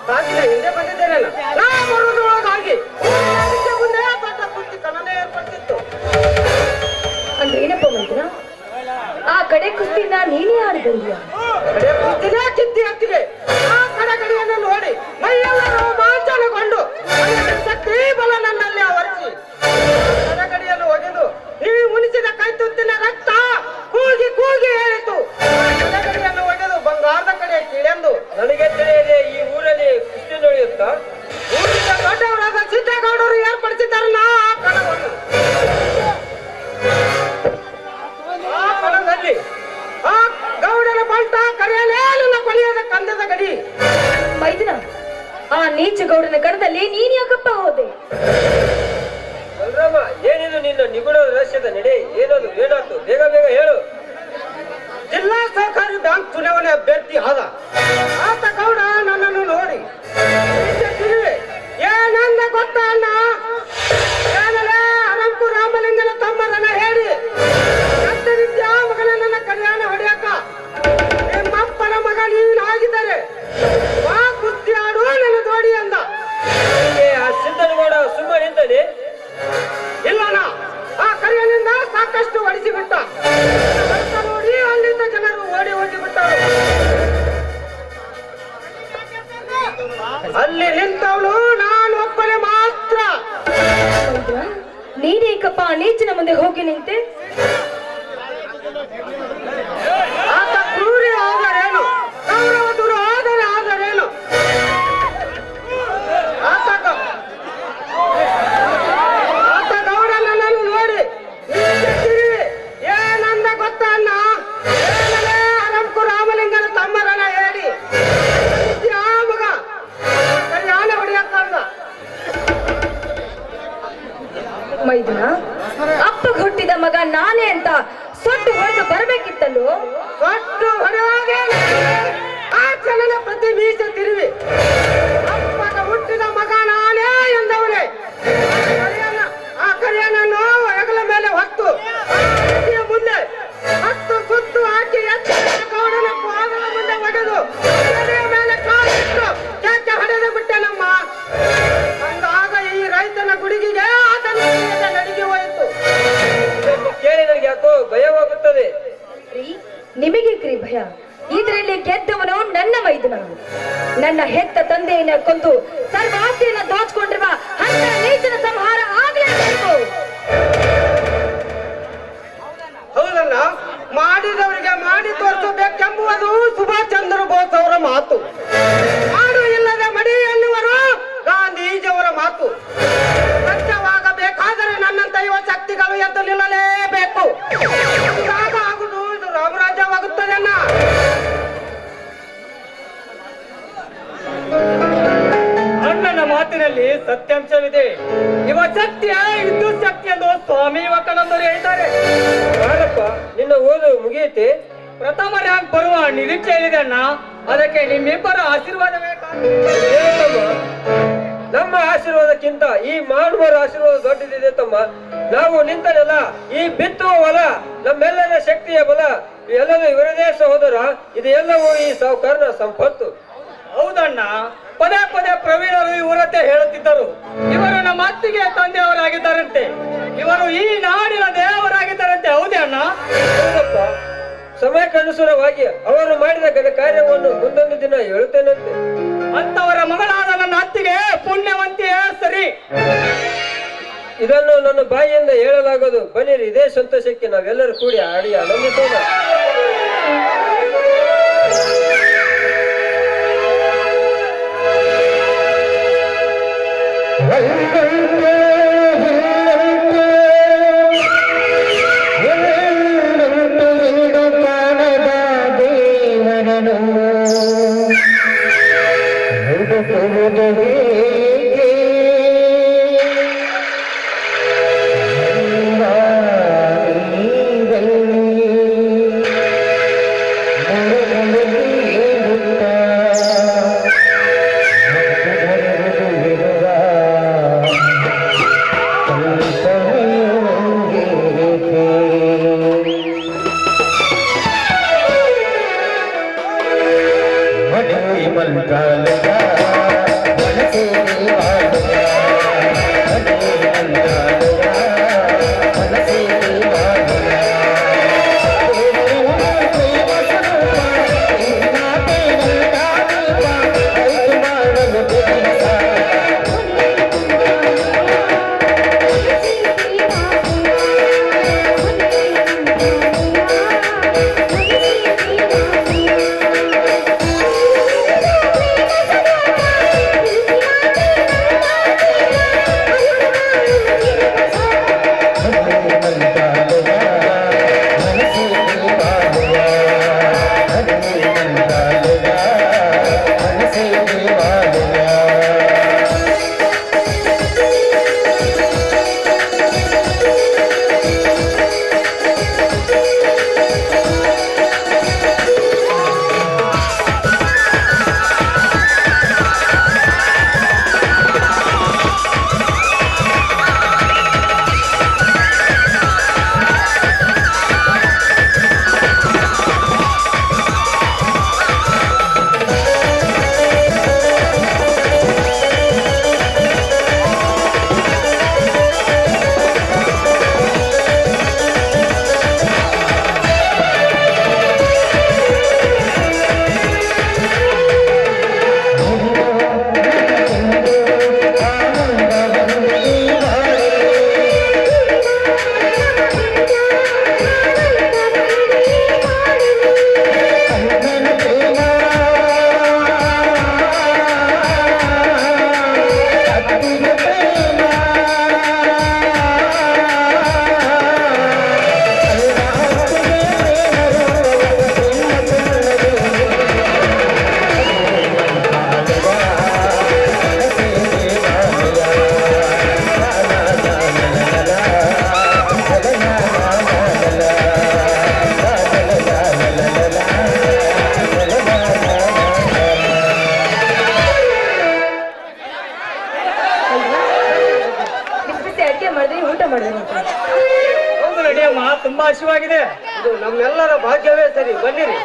ತಾಸಿನ ಹಿಂದೆ ಬಂದಿದ್ದೇನಲ್ಲ ನಾ ಬರುವುದರೊಳಗಾಗಿ ಅದಕ್ಕೆ ಮುಂದೆ ದೊಡ್ಡ ಕುಸ್ತಿ ಕಣನೆ ಏರ್ಪಡ್ತಿತ್ತು. ಅಂದ್ರೆ ಏನಪ್ಪ ಮೈದನ, ಆ ಕಡೆ ಕುಸ್ತಿನ ನೀನೇ ಆಡಿದಲ್ಯ? ಕಡೆ ಕುಸ್ತಿನೇ ಕಿತ್ತಿ ಹತ್ತಿಗೆ ಆ ಕಡೆಗಡಿಯನ್ನು ನೋಡಿ ಮೈಯೆಲ್ಲ ರೋಮಾಂಚನಗೊಂಡು ಶಕ್ತಿ ಬಲ ನನ್ನಲ್ಲಿ ಆವರಿಸಿ ಕಡೆಗಡಿಯನ್ನು ಒಗೆದು ನೀವು ಮುನಿಸಿದ ಕೈ ತುತ್ತಿನ ರಕ್ತ ಕೂಗಿ ಕೂಗಿ ಹೇಳಿತು. ಕಡೆಗಡಿಯನ್ನು ಒಗೆದು ಬಂಗಾರದ ಕಡೆ ಕೀಳೆಂದು ನನಗೆ ತಿಳಿಯದೆ ಈ ಊರಲ್ಲಿ ಕುಸ್ತಿ ನಡೆಯುತ್ತಾ ಊರಿನ ದೊಡ್ಡವರಾದ ಸಿದ್ದೇಗೌಡರು ಏರ್ಪಡಿಸಿದ್ದಾರಲ್ಲ ಆ ಕಣವನ್ನು. ಆ ಕಣದಲ್ಲಿ ಆ ಗೌಡರ ಬಂಟ ಕರೆಯಲೇ ನನ್ನ ಕೊನೆಯದ ಕಂದದ ಗಡಿ. ಮೈದನ, ಆ ನೀಚ ಗೌಡನ ಕಣದಲ್ಲಿ ನೀನ್ ಯಾಕಪ್ಪ ಹೋದೆ? ಬಲರಾಮ, ಏನಿದು ನಿನ್ನ ನಿಗೂಢ ರಹಸ್ಯದ ನಡೆ? ಏನದು, ಏನಾಯ್ತು? ಬೇಗ ಬೇಗ ಹೇಳು. ಜಿಲ್ಲಾ ಸಹಕಾರಿ ಬ್ಯಾಂಕ್ ಚುನಾವಣೆ ಅಭ್ಯರ್ಥಿ ಆದ ಆತ ಗೌಡ ನನ್ನನ್ನು ನೋಡಿ ಏನಂದ ಗೊತ್ತ ಅಣ್ಣ, ಏನಲೇ ಹರಂಪು ರಾಮಲಿಂಗನ ತಮ್ಮರನ್ನ ಹೇಳಿ ಎತ್ತರಿದ್ಯ ಮಗನ ನನ್ನ ಕಲ್ಯಾಣ ಹೊಡೆಯಕ ನಿಮ್ಮಪ್ಪನ ಮಗ ನೀನಾಗಿದ್ದಾರೆ ಬಾ ಕುಸ್ತಿ ಆಡು ನನ್ನ ಜೋಡಿ ಅಂದ. ಸಿದ್ದನಗೌಡ ಸುಮ್ಮ ನಿಂತಾನೆ. ಇಲ್ಲಣ್ಣ, ಆ ಕರಿಯನಿಂದ ಸಾಕಷ್ಟು ಹೊಡಿಸಿಬಿಟ್ಟ. ನೋಡಿ ಅಲ್ಲಿಂದ ಜನರು ಓಡಿ ಹೋಗಿಬಿಟ್ಟರು. ಅಲ್ಲಿ ನಿಂತವಳು ನಾನು ಒಬ್ಬನೇ ಮಾತ್ರ. ಮೈದನ, ನೀನೇಕಪ್ಪ ಆ ನೀಚನ ಮುಂದೆ ಹೋಗಿ ನಿಂತೆ? ಆತ ಕ್ರೂರಿ ಆದರೇನು, ಗೌರವ ದೂರ ಆದರೇನು, ಆತ ಗೌಡ ನನ್ನನ್ನು ನೋಡಿ ಏನಂದ ಗೊತ್ತ ಅಣ್ಣ, ಏನಲೇ ಹರಂಪು ರಾಮಲಿಂಗನ ತಮ್ಮರನ್ನ ಹೇಳಿ ಆ ಮಗ ಕಲ್ಯಾಣ ಹೊಡೆಯಕ್ಕಂದ. ಮೈದನ, ಅಪ್ಪ ಹುಟ್ಟಿದ ಮಗ ನಾನೇ ಅಂತ ಸೊಟ್ಟು ಹೊಡೆದು ಬರಬೇಕಿತ್ತಲ್ಲೋ? ಒಟ್ಟು ಹೊಡೆಯುವಾಗೆ ಆ ಜನನ ಪ್ರತಿ ಮೀಸ ತಿರುವಿ ಅಪ್ಪಗ ಹುಟ್ಟಿದ ಮಗ ನಾನೇ ಎಂದವನೇ ಆ ಕರಿಯನನ್ನು ಹೆಗಲ ಮೇಲೆ ಹೊತ್ತು ಮುಂದೆ ಹತ್ತು ಸುತ್ತು ಹಾಕಿ ಗೌಡನ ಪಾದದ ಮುಂದೆ ಒಡೆದು ಎದೆಯ ಮೇಲೆ ಕಾಲಿಟ್ಟು ಕೆಚ್ಚ ಹೊಡೆದು ಬಿಟ್ಟೆನಮ್ಮ. ಅಂದಾಗ ಈ ರೈತನ ಗುಡಿಗಿಗೆ ಆತನ ನಡಿಗೆ ಹೋಯಿತು. ಕೇಳಿ ನನಗೆ ಯಾಕೋ ಭಯವಾಗುತ್ತದೆ. ನಿಮಗೆ ಕ್ರೀ ಭಯ? ಇದರಲ್ಲಿ ಗೆದ್ದವನು ನನ್ನ ಮೈದನ. ನನ್ನ ಹೆತ್ತ ತಂದೆಯನ್ನ ಕೊಂದು ಸರ್ವಾಸ್ತಿಯನ್ನ ದೋಚ್ಕೊಂಡಿರುವ ಅಂತ ನೀಚನ ಸಂಹಾರ ಆಗ್ಲೇಬೇಕು. ಹೌದಲ್ಲ, ಮಾಡಿದವರಿಗೆ ಮಾಡಿ ತೋರಿಸಬೇಕೆಂಬುವುದು ಸುಭಾಷ್ ಚಂದ್ರ ಬೋಸ್ ಅವರ ಮಾತು. ಮಾಡು ಇಲ್ಲದ ಮಡಿ ಎನ್ನುವರು ಗಾಂಧೀಜಿಯವರ ಮಾತು. ಸತ್ಯವಾಗಬೇಕಾದರೆ ನನ್ನಂತ ಯುವ ಶಕ್ತಿಗಳು ಎದ್ದು ನಿಲ್ಲಲೇಬೇಕು. ಆಗ ಆಗುವುದು ಇದು ರಾಮರಾಜ್ಯವಾಗುತ್ತದೆ ಅಣ್ಣ. ಅಣ್ಣನ ಮಾತಿನಲ್ಲಿ ಸತ್ಯಾಂಶವಿದೆ. ಯುವ ಶಕ್ತಿಯ ವಿದ್ಯುತ್ ಶಕ್ತಿ ಎಂದು ಸ್ವಾಮಿ ವಿವೇಕಾನಂದರು ಹೇಳ್ತಾರೆ. ಯಾರಪ್ಪ, ನಿನ್ನ ಓದು ಮುಗಿಯುತ್ತೆ? ಪ್ರಥಮ ರ್ಯಾಂಕ್ ಬರುವ ನಿರೀಕ್ಷೆ ಇದೆ ಅಣ್ಣ. ಅದಕ್ಕೆ ನಿಮ್ಮಿಬ್ಬರ ಆಶೀರ್ವಾದ ನಮ್ಮ ಆಶೀರ್ವಾದಕ್ಕಿಂತ ಈ ಮಾಡುವರ ಆಶೀರ್ವಾದ ದೊಡ್ಡದಿದೆ ತಮ್ಮ. ನಾವು ನಿಂತನೆಲ್ಲ ಈ ಬಿತ್ತುವ ಹೊಲ ನಮ್ಮೆಲ್ಲರ ಶಕ್ತಿಯ ಬಲ, ಎಲ್ಲರೂ ಇವರದೇ ಸಹೋದರ. ಇದು ಎಲ್ಲವೂ ಈ ಸಾಹುಕಾರನ ಸಂಪತ್ತು. ಹೌದಣ್ಣ, ಪದೇ ಪದೇ ಪ್ರವೀಣರು ಇವರತ್ತೆ ಹೇಳುತ್ತಿದ್ದರು. ಇವರು ನಮ್ಮ ಅತ್ತಿಗೆ ತಂದೆಯವರಾಗಿದ್ದಾರಂತೆ, ಇವರು ಈ ನಾಡಿನ ದೇವರಾಗಿದ್ದಾರಂತೆ. ಹೌದೇ ಅಣ್ಣ? ಹೌದಪ್ಪ. ಸಮಯಕ್ಕನುಸಾರವಾಗಿ ಅವರು ಮಾಡಿದ ಘನ ಕಾರ್ಯವನ್ನು ಮುಂದೊಂದು ದಿನ ಹೇಳುತ್ತೇನಂತೆ. ಅಂತವರ ಮಗಳಾದ ನನ್ನ ಅತ್ತಿಗೆ ಪುಣ್ಯವಂತಿಯೇ ಸರಿ. ಇದನ್ನು ನನ್ನ ಬಾಯಿಯಿಂದ ಹೇಳಲಾಗದು. ಬನ್ನಿರಿ, ಇದೇ ಸಂತೋಷಕ್ಕೆ ನಾವೆಲ್ಲರೂ ಕೂಡಿ ಆಡಿ ಆನಂದಿಸೋಣ. मलका ಮಾಡಿ ಹೌದು ನಡಿಯಮ್ಮ, ತುಂಬಾ ಹಸಿವಾಗಿದೆ. ಇದು ನಮ್ಮೆಲ್ಲರ ಭಾಗ್ಯವೇ ಸರಿ, ಬನ್ನಿರಿ.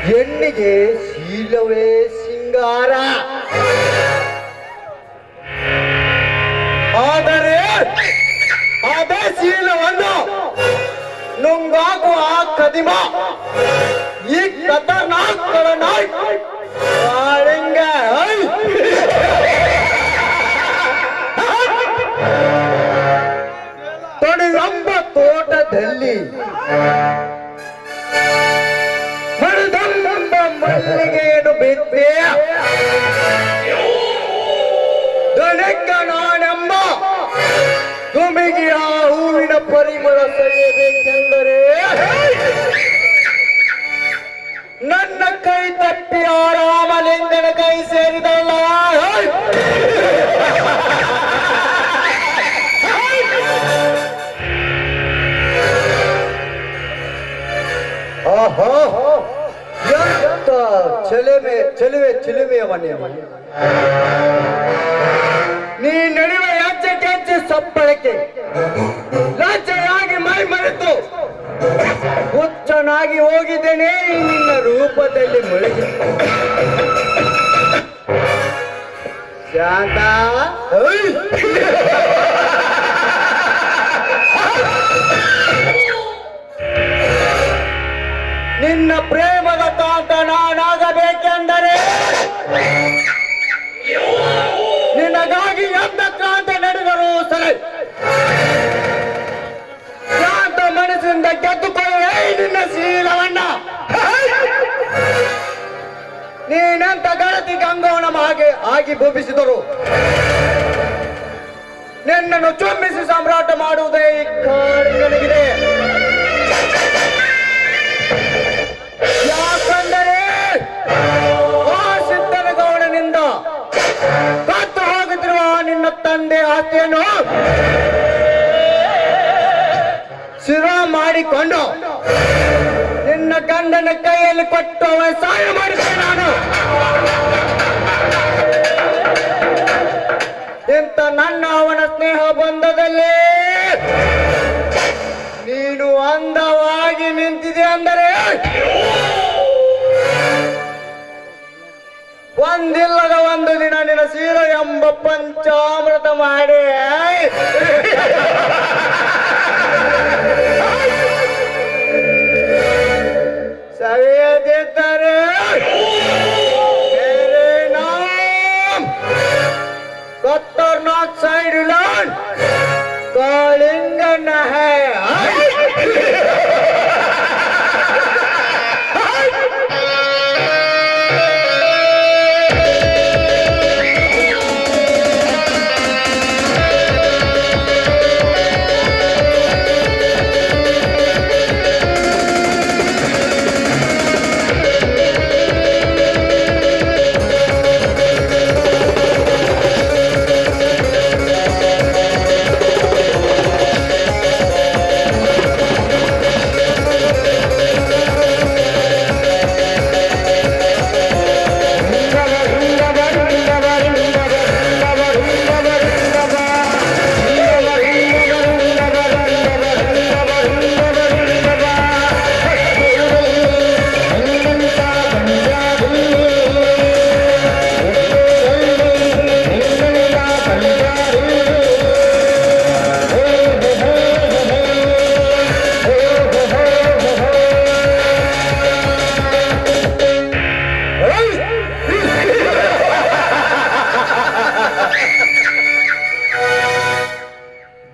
ಹೆಣ್ಣಿಗೆ ಶೀಲವೇ ಸಿಂಗಾರ, ಆದರೆ ಅದೇ ಶೀಲವನ್ನು ನುಂಗಾಗುವ ಕದಿಮ ಈ ಖತರ್ನಾಕ್ ಖಳನಾಕ್ ಕಾಳಿಂಗ. ತೊಡಿಯಂಬ ತೋಟದಲ್ಲಿ ಮರದಂಬ ಮಲ್ಲಿಗೆಯನ್ನು ಬಿದ್ದೆ ದೊಡ್ಡ ನಾನೆಂಬ ತುಮಿಗೆ ಆ ಹೂವಿನ ಪರಿಮಳ ಸರಿಯಬೇಕೆಂದರೆ ನನ್ನ ಕೈ ತಪ್ಪಿ ಆರಾಮಲಿಂಗನ ಕೈ ಸೇರಿದಲ್ಲ. ಆಹಾ, ಎಂತ ಚೆಲುವೆಯ ಮನೆಯ ನೀ ನಡೆಯುವ ಹೆಜ್ಜೆ ಸಪ್ಪಳಕ್ಕೆ ಲಜ್ಜೆಯಾಗಿ ಮೈ ಮರೆತು ಹುಚ್ಚನಾಗಿ ಹೋಗಿದ್ದೇನೆ ನಿನ್ನ ರೂಪದಲ್ಲಿ ಮುಳುಗಿ. ಶಾಂತ, ನಿನ್ನ ಪ್ರೇಮದ ಕಾಂತ ನಾನಾಗಬೇಕೆಂದರೆ ನಿನಗಾಗಿ ಎಂತ ಕಾಂತ ನಡೆದರೂ ಸರಿ ಶಾಂತ ಮನಸ್ಸಿನಿಂದ ಗೆದ್ದುಕೊಳ್ಳೆ ನಿನ್ನ ಶೀಲವನ್ನ. ನೀನೆಂತ ಗಣತಿ ಗಂಗವನ ಹಾಗೆ ಆಗಿ ಭೂಪಿಸಿದರು ನಿನ್ನನ್ನು ಚುಂಬಿಸಿ ಸಾಮ್ರಾಟ ಮಾಡುವುದೇ ಈ ಕಾಳಿಂಗನಿಗಿದೆ. ಯಾಕಂದರೆ ಆ ಸಿದ್ದನಗೌಡನಿಂದ ಕತ್ತು ಹೋಗುತ್ತಿರುವ ನಿನ್ನ ತಂದೆ ಆಸ್ತಿಯನ್ನು ಶಿರ ಮಾಡಿಕೊಂಡು ನಿನ್ನ ಗಂಡನ ಕೈಯಲ್ಲಿ ಕೊಟ್ಟು ಅವ ಸಹಾಯ ಮಾಡಿದ್ದೆ ನಾನು. ಇಂಥ ನನ್ನ ಅವನ ಸ್ನೇಹ ಬಂಧದಲ್ಲಿ ನೀನು ಅಂದವಾಗಿ ನಿಂತಿದೆ ಅಂದರೆ ಒಂದಿಲ್ಲದ ಒಂದು ದಿನ ನಿನ್ನ ಸೀರ ಎಂಬ ಪಂಚಾಮೃತ ಮಾಡಿ ಸವಿಯದಿದ್ದರೆ मेरे नाम खतरनाक साइड लैंड कालिंगन है.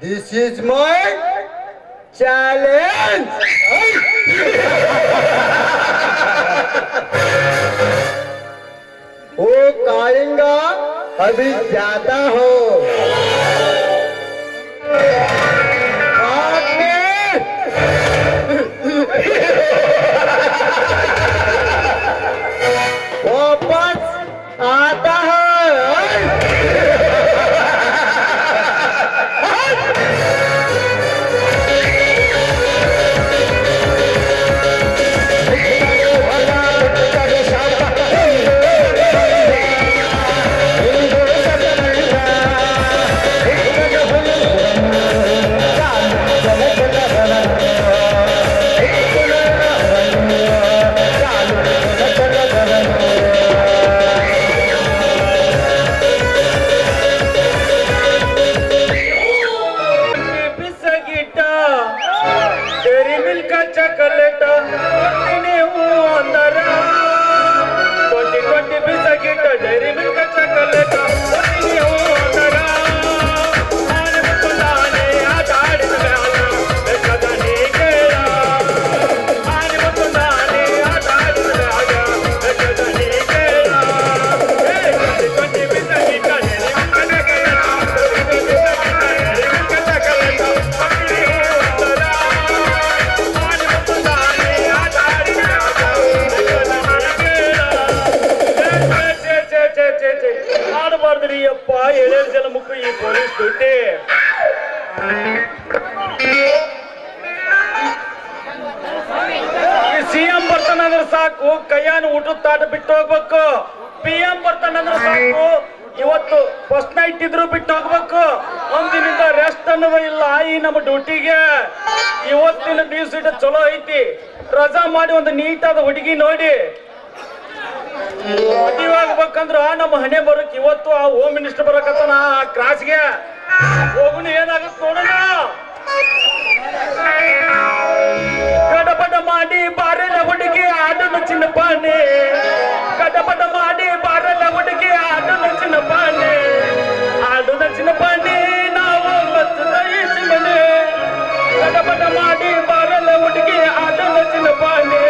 This is my challenge. ओ कालिंगा अभी जाता हो. बाद में वापस आता है. ಅಪ್ಪ ಎಳೆದು ಜನ ಮುಕ್ಕು ಈ ಪೊಲೀಸ್ ಡ್ಯೂಟಿ. ಈ ಸಿಎಂ ಬರ್ತಾನಂದ್ರೆ ಸಾಕು, ಕೈಯಾನ ಊಟದ ತಾಟ ಬಿಟ್ಟು ಹೋಗ್ಬೇಕು. PM ಬರ್ತಾನಂದ್ರೆ ಸಾಕು, ಇವತ್ತು ಫಸ್ಟ್ ನೈಟ್ ಇದ್ರು ಬಿಟ್ಟು ಹೋಗ್ಬೇಕು. ಒಂದಿನಿಂದ ರೆಸ್ಟ್ ಅನ್ನೋದು ಇಲ್ಲ ಈ ನಮ್ಮ ಡ್ಯೂಟಿಗೆ. ಇವತ್ತಿನ ದಿವಸ ಚಲೋ ಐತಿ, ರಜಾ ಮಾಡಿ ಒಂದು ನೀಟಾದ ಹುಡುಗಿ ನೋಡಿ ಮದುವಾಗ್ಬೇಕಂದ್ರ ನಮ್ಮ ಹಣೆ ಬರಕ್ ಇವತ್ತು ಆ ಹೋಮ್ ಮಿನಿಸ್ಟರ್ ಬರಕತ್ತಾನ ಆ ಕ್ರಾಸ್ಗೆ. ಹೋಗುನ ಏನಾಗತ್ ನೋಡೋಣ. ಗಡಬಡ ಮಾಡಿ ಬಾರಲ ಹುಡುಗಿ ಆಡನ ಚಿನ್ನ ಪಾನೆ, ಗಡಬಡ ಮಾಡಿ ಬಾರಲ ಹುಡುಗಿ ಆಡನ ಚಿನ್ನ ಪಾನೆ, ಆಡನ ಚಿನ್ನ ಪಾನೆ ನಾವು ಮತ್ತದ ಈಚೆ ಮನೆ. ಗಡಬಡ ಮಾಡಿ ಬಾರಲ ಹುಡುಗಿ ಆಡನ ಚಿನ್ನ ಪಾನೆ.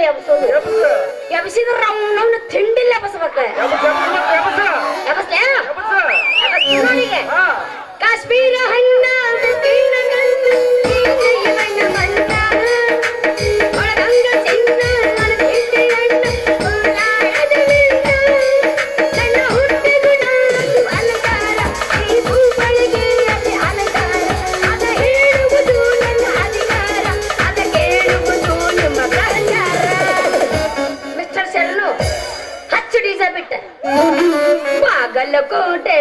ಎಬ್ಸೋದು ಎಬ್ಸ ಎಬ್ಸಿದ್ರ ಅವ್ನ ತಿಂಡಿಲ್ಲ ಎಬ್ಸ್ಬೇಕ ಎಬ್ಸ ಎಬ್ಸ ಎಬ್ಸ್ಲೇ ಎಬ್ಸ ಎಬ್ಸ್ನೋನಿಗೆ ಹಾ ಕಾಶ್ಮೀರ ಹಣ್ಣ ತೀನ ಗಣ್ಣ ಜೀವನ ಮಂದ ಒಳಗಂಗ ಚಿನ್ನ ನನ್ನ ತಿಂಡಿ ಹಣ್ಣ ಉಳ್ಳಾಳದ ವಿಂದ ನನ್ನ ಹುಟ್ಟಿ ಗುಣ ಅಲಂಕಾರ ಈ ಭೂಗಳಿಗೆ ಅತಿ ಅಲಂಕಾರ ಅದ ಹೇಳುವುದು ನನ್ನ ಅಧಿಕಾರ ಅದ ಕೇಳುವುದು ನಿಮ್ಮ ಪ್ರಚಾರ ಮಿಸ್ಟರ್ ಶರಣು ಹಚ್ಚು ಡೀಸ ಬಿಟ್ಟ ಬಾಗಲಕೋಟೆ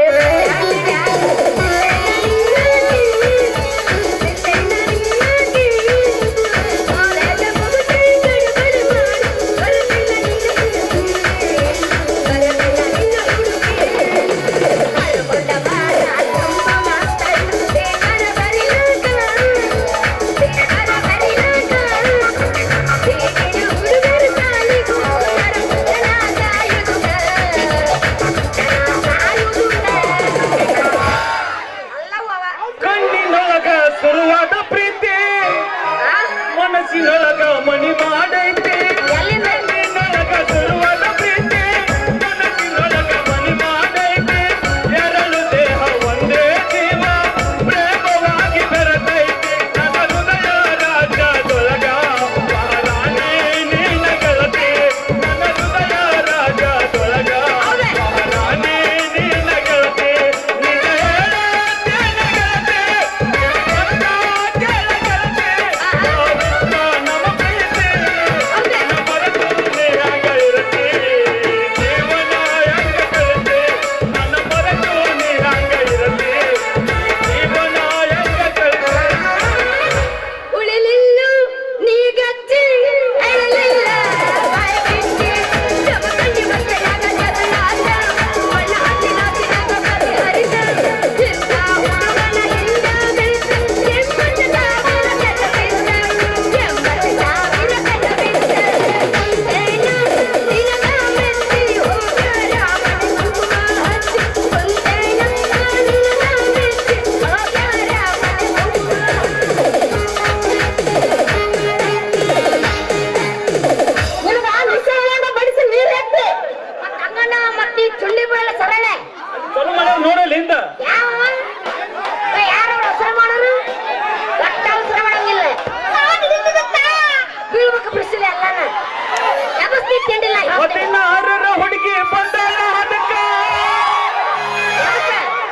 ಕಣ್ಣಿನೊಳಗ ಶುರುವಾದ ಪ್ರೀತಿ ಮನಸ್ಸಿನೊಳಗ ಮನಿ ಮಾಡೈತಿ ಕಣ್ಣಿನೊಳಗ ಶುರುವಾದ ಪ್ರೀತಿ ಮನಸ್ಸಿನೊಳಗ ಮನಿ ಮಾಡೈತಿ ಎರಡು ದೇಹ ಒಂದೇ ಜೀವ ಪ್ರೇಮವಾಗಿ ಬೆರೆತೈತಿ ನನ್ನ ಹೃದಯ ರಾಜ್ಯದೊಳಗ ಮಹಾರಾಣಿ ನಿನ್ನ ಗೆಳತಿ ನನ್ನ ಹೃದಯ ರಾಜ್ಯದೊಳಗ ಮಹಾರಾಣಿ ನಿನ್ನ ಗೆಳತಿ ನಿನ್ನ ಉಳಿಲಿಲ್ಲು ನೀ ಗಚ್ಚಿ ಅಳಲಿಲ್ಲ ಬಾಯಿ ಬಿಚ್ಚಿ ಜಮಕಂಡಿ ಬಟ್ಟೆಯಾಗ ಜಗನ್ನಾಥ ಮಣ್ಣ ಹತ್ತಿನಾಗ ಕಥೆ ಹರಿದ ಚಿತ್ತ ಹುಡುಗನ ಹಿಂದ ಬೆಳೆದ ಎಂಬತ್ತು ಸಾವಿರ ಕಥ ಬಿದ್ದ ಎಂಬತ್ತು ಸಾವಿರ ಕಥ ಬಿದ್ದ ಏನ ನಿನಗ ಮೆಚ್ಚಿ ಹೋಗ ರಾಮನ ಕುಂಕುಮ ಹಚ್ಚಿ ಒಂದೇನ ನಿನಗ ಮೆಚ್ಚಿ ಹೋಗ ರಾಮನ ಕುಂಕುಮ ನಿನಗ ನಿಶ್ಚಯದಿಂದ ಬಡಿಸಿ ನೀರು ಎತ್ತಿ ಮತ್ತ ಹಂಗನ ಮತ್ತಿ ಚುಳ್ಳಿ ಬೀಳಲ್ಲ ಸರಳೆ ಚಲೋ ಮಾಡಿ ನೋಡಲ್ಲ ಹಿಂದ ಯಾವ ಯಾರು ಅವಸರ ಮಾಡೋರು ಒಟ್ಟ ಅವಸರ ಮಾಡಂಗಿಲ್ಲ ಬೀಳ್ಬೇಕು ಬಿಡಿಸಿಲ್ಲ ಎಲ್ಲಾನ ಎಬಸ್ತಿ ತಿಂಡಿಲ್ಲ ಒಟ್ಟಿನ ಆರರ ಹುಡುಗಿ ಬಂದಾಳ ಅದಕ್ಕ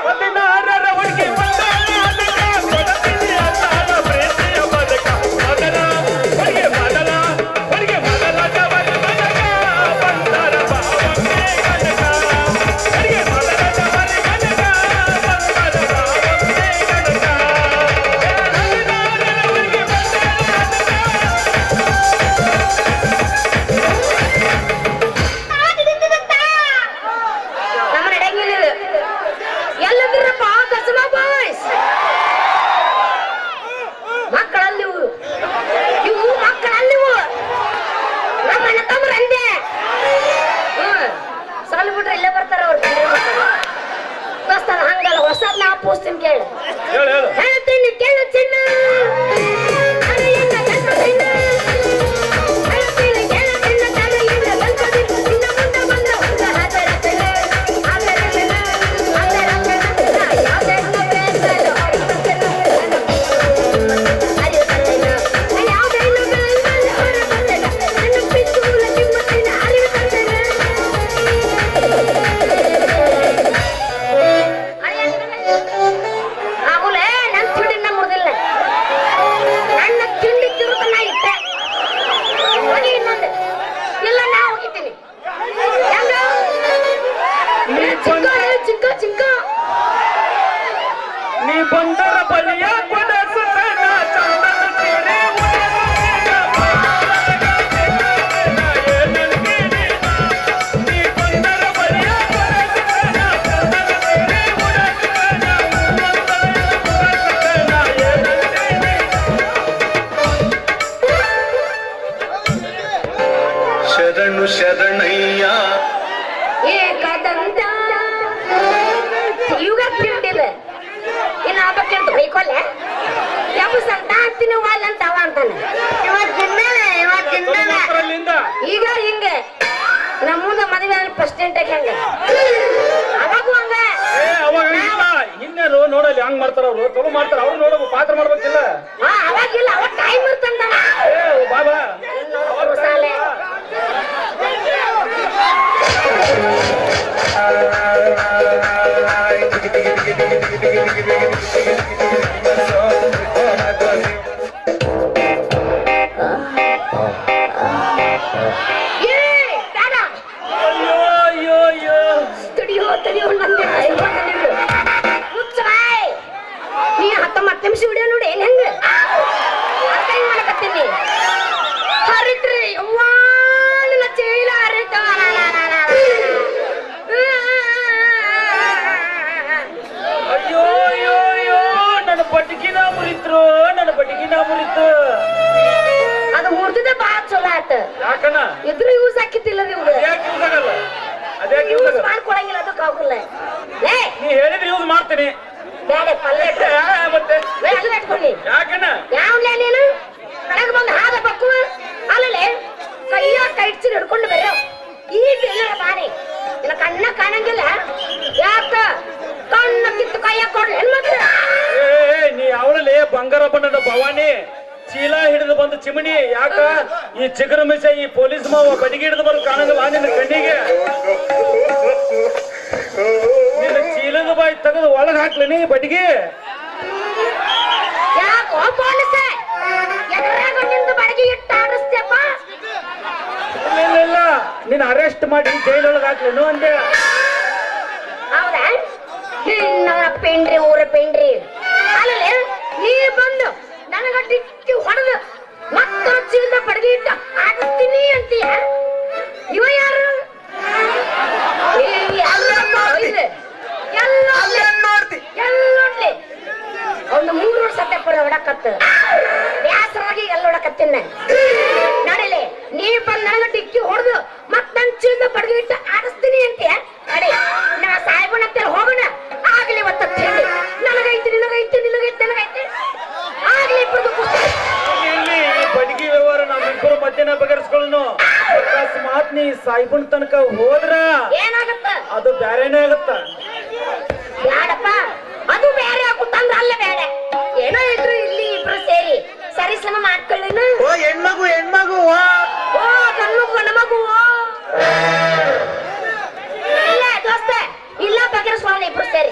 ಒಟ್ಟಿನ ಆರರ ಹುಡುಗಿ ಬಂದಾಳ ಅದಕ್ಕ ಕೊಡತೀನಿ ಅಂತಾಳ ಪ್ರೀತಿಯ ಬದಕ ಮಗನ ಹುಡುಗಿ ಮಗನ ಹುಡುಗಿ ಮಗನ ಜವನ ಮಗನ ಬಂದರ ಭಾವಕ್ಕೆ ಗಣಕ ಹುಡುಗಿ ಮಗನ ಜವನ ಗಣಕ ಬಂದರ ಭಾವಕ್ಕೆ ಗಣಕ ಒಟ್ಟಿನ ಆರರ ಹುಡುಗಿ ಬಂದಾಳ ನಮ್ಮ ನಡೆಯಂಗಿಲ್ಲ ಎಲ್ಲದಿರಪ್ಪ ಕಸಮ ಬಾಯ್ಸ್ ಮಕ್ಕಳಲ್ಲಿವು ಇವು ಮಕ್ಕಳಲ್ಲಿವು ನಮ್ಮ ಅಣ್ಣ ತಮ್ಮರು ಅಂದೆ ಸಾಲು ಬಿಟ್ರೆ ಇಲ್ಲೇ ಬರ್ತಾರ ಅವ್ರು ದೋಸ್ತದ ಹಂಗಲ್ಲ ಹೊಸದ್ ನಾ ಪೂಸ್ತೀನಿ ಕೇಳು ಹೇಳು ಹೇಳು ಹೇಳ್ತೀನಿ ಕೇಳು ಚಿನ್ನ ಅರೆಯನ್ನ ಗಂಟ ಚಿನ್ನ ಹೇಳ್ತೀನಿ ಕೇಳು ಚಿನ್ನ ತಲೆಯಿಂದ ಗಂಟ ಚಿನ್ನ ನಿನ್ನ ಮುಂದೆ ಬಂದ ಹುಡುಗ ಹಾಜರ ಚಿನ್ನ ಹಾಜರ ಚಿನ್ನ ಹಾಜರ ಚಿನ್ನ ಯಾವುದೇ ಬೇಕಲ್ಲ ಹೊರಗೆ ಬರ್ತಿಲ್ಲ ಅರಿವು ತಂದಿಲ್ಲ ಯಾವುದೇ ಬೇಕಲ್ಲ ಹೊರಗೆ ಬರ್ತಿಲ್ಲ ನನ್ನ ಪಿಸ್ತೂಲ ಕಿಮ್ಮತ್ತಿನ ಅರಿವು ತಂದಿಲ್ಲ ಆಗುಲೇ ನನ್ನ ತಿಂಡಿನ ಮುರಿದಿಲ್ಲ ನನ್ನ ತಿಂಡಿ ತಿರುಗ ನಾ ಇಟ್ಟೆ ಹೋಗಿ ಇನ್ನೊಂದು ಇಲ್ಲ ನಾ ಹೋಗಿದ್ದೀನಿ ಹೆಂಗ ಚಿಕ್ಕ ಚಿಕ್ಕ ಚಿಕ್ಕ ನೀ ಬಂದರ ಬಲಿಯ ಕೊಡಸುತ್ತನ ಚಂದನ ಸೀರೆ ನೀ ಬಂದರ ಬಲಿಯ ಕೊಡಸುತ್ತನ ಚಂದನ ಸೀರೆ ಶರಣು ಶರಣಯ್ಯ ಏಕದಂತ ಇವಾಗ ತಿಂಡಿಲ್ಲ ಇನ್ನು ಹಬ್ಬಕ್ಕೆ ಬೈಕೊಲ್ಲೆ ಇನ್ನೇನು ನೋಡಲ್ಲಿ ಹಂಗ್ ಮಾಡ್ತಾರ ಅವ್ರು ಚಲೋ ಮಾಡ್ತಾರ ಅವ್ರು ನೋಡ ಪಾತ್ರ ಮಾಡ್ಬೇಕಿಲ್ಲ ಅವಾಗಿಲ್ಲ ಅವಾಗ ಟೈಮ್ ಇರ್ತಂದ ಏ ಬಾಬಾ ಸಾಲೆ ಅಯ್ಯೋ ಅಯ್ಯೋ ಅಯ್ಯೋ ತಡಿಯೋ ನಂದೆ ಮುಚ್ಚಬಾಯ್ ನೀ 19 ನಿಮಿಷ ವಿಡಿಯೋ ನೋಡಿ ಏನ್ ಹೆಂಗ ಕೈ ಮಾಡಕತ್ತೀನಿ ಹರಿತ್ರಿ ಅವ್ವಾ ನನ್ನ ಚೀಲ ಹರಿತ ಅಯ್ಯೋ ಅಯ್ಯೋ ಅಯ್ಯೋ ನನ್ನ ಬಟಕಿನ ಮುರಿತ್ರು ಅದು ಮುರ್ದಿದ ಬಾಳ ಚಲೋ ಆತ ಯಾಕಣ್ಣ ಎದುರು ಯೂಸ್ ಹಾಕಿತ್ತಿಲ್ಲ ನೀವು ಅದ್ಯಾಕೆ ಯೂಸ್ ಆಗಲ್ಲ ಅದ್ಯಾಕೆ ಯೂಸ್ ಯೂಸ್ ಆಗಲ್ಲ ಮಾಡ್ಕೊಳಂಗಿಲ್ಲ ಅದಕ್ಕೆ ಆಗುಲ್ಲ ಏ ನೀ ಹೇಳಿದ್ರೆ ಯೂಸ್ ಮಾಡ್ತೀನಿ ಬೇಡ ಪಲ್ಲೆ ಮತ್ತೆ ಎಲ್ಲ ಇಟ್ಕೊಳ್ಳಿ ಯಾಕಣ್ಣ ಯಾವ್ಲೇ ನೀನು ಕಡೆಗೆ ಬಂದು ಹಾದ ಬಕ್ಕುವ ಅಲ್ಲೇ ಕೈಯ ಕೈ ಇಡ್ಸಿ ಹಿಡ್ಕೊಂಡು ಬೇರೆ ಈಗ ಎಲ್ಲ ಬಾರಿ ಇಲ್ಲ ಕಣ್ಣ ಕಾಣಂಗಿಲ್ಲ ಯಾಕ ಕಣ್ಣ ಕಿತ್ತು ಕೈಯ ಕೊಡ್ಲಿ ಹೆಣ್ಮಕ್ಳು ಏ ನೀ ಅವಳಲ್ಲಿ ಬಂಗಾರ ಬಣ್ಣದ ಭವಾನಿ ಚೀಲ ಹಿಡಿದು ಬಂದು ಚಿಮಣಿ ಯಾಕ ಈ ಚಿಗುರು ಮಿಸ ಈ ಪೊಲೀಸ್ ಮಾವ ಬಡಿಗೆ ಹಿಡಿದು ಬಂದು ಕಾಣಂಗಿಲ್ಲ ನಿನ್ನ ಕಣ್ಣಿಗೆ ನಿನ್ನ ಚೀಲದ ಬಾಯಿ ತೆಗೆದು ಒಳಗ್ ಹಾಕ್ಲೇನಿ ಬಡಿಗೆ ಯಾಕೋ ಪೊಲೀಸ ಎದುರಾಗ ನಿಂತು ಬಡಗಿ ಇಟ್ಟು ಆಡಿಸ್ತೇಪ್ಪ ಇಲ್ಲ ನೀನ್ ಅರೆಸ್ಟ್ ಮಾಡಿ ಜೈಲೊಳಗೆ ಹಾಕ್ಲೇನು ಅಂದೆ ಹೌದಾ ನಿನ್ನ ಪೆಂಡ್ರಿ ಊರ ಪೆಂಡ್ರಿ ಅಲ್ಲೇ ನೀ ಬಂದು ನನಗ ಡಿಕ್ಕಿ ಹೊಡೆದು ಮತ್ತೊಂದು ಚೀಲದ ಬಡಗಿ ಇಟ್ಟು ಆಡಿಸ್ತೀನಿ ಅಂತೀಯ ಇವ ಯಾರು ಎಲ್ಲೋಡ್ಲಿ ಒಂದು 3 ವರ್ಷ ಸತ್ಯಪುರ ಹೊಡಕತ್ತ ಬ್ಯಾಸರಾಗಿ ಎಲ್ಲ ಹೊಡಕತ್ತಿನ ನಡಿಲೆ ನೀ ಬಂದು ನನಗ ಡಿಕ್ಕಿ ಹೊಡೆದು ಮತ್ ನನ್ ಚೀಲದ ಬಡಗಿ ಇಟ್ಟು ಆಡಿಸ್ತೀನಿ ಅಂತೀಯ ನಡಿ ನಾ ಸಾಯ್ಬಣ್ಣ ಅಂತ ಹೋಗೋಣ ಆಗ್ಲಿ ಇವತ್ತ ಹೇಳಿ ನನಗೈತಿ ನನಗೈತಿ ಆಗ್ಲಿ ಇಬ್ಬರದು ಇಲ್ಲಿ ಈ ಬಡಿಗೆ ವ್ಯವಹಾರ ನಮ್ಮಿಬ್ಬರು ಮಧ್ಯಾಹ್ನ ಬಗೆಹರಿಸ್ಕೊಳ್ಳೋನು ಅಕಸ್ಮಾತ್ ನೀ ಸಾಯ್ಬನ್ ತನಕ ಹೋದ್ರ ಏನಾಗತ್ತ ಅದು ಬ್ಯಾರೇನೇ ಆಗತ್ತ ಬ್ಯಾಡಪ್ಪ ಅದು ಬೇರೆ ಆಗುತ್ತಂದ್ರ ಅಲ್ಲ ಬೇಡ ಏನೋ ಇದ್ರು ಇಲ್ಲಿ ಇಬ್ರು ಸೇರಿ ಸರಿಸಮ ಮಾಡ್ಕೊಳ್ಳೇನು ಓ ಹೆಣ್ಮಗು ಓ ಗಂಡು ಮಗು ಇಲ್ಲ ದೋಸ್ತ ಇಲ್ಲ ಬಗೆಹರಿಸ್ಕೊಳ್ಳೋಣ ಇಬ್ರು ಸೇರಿ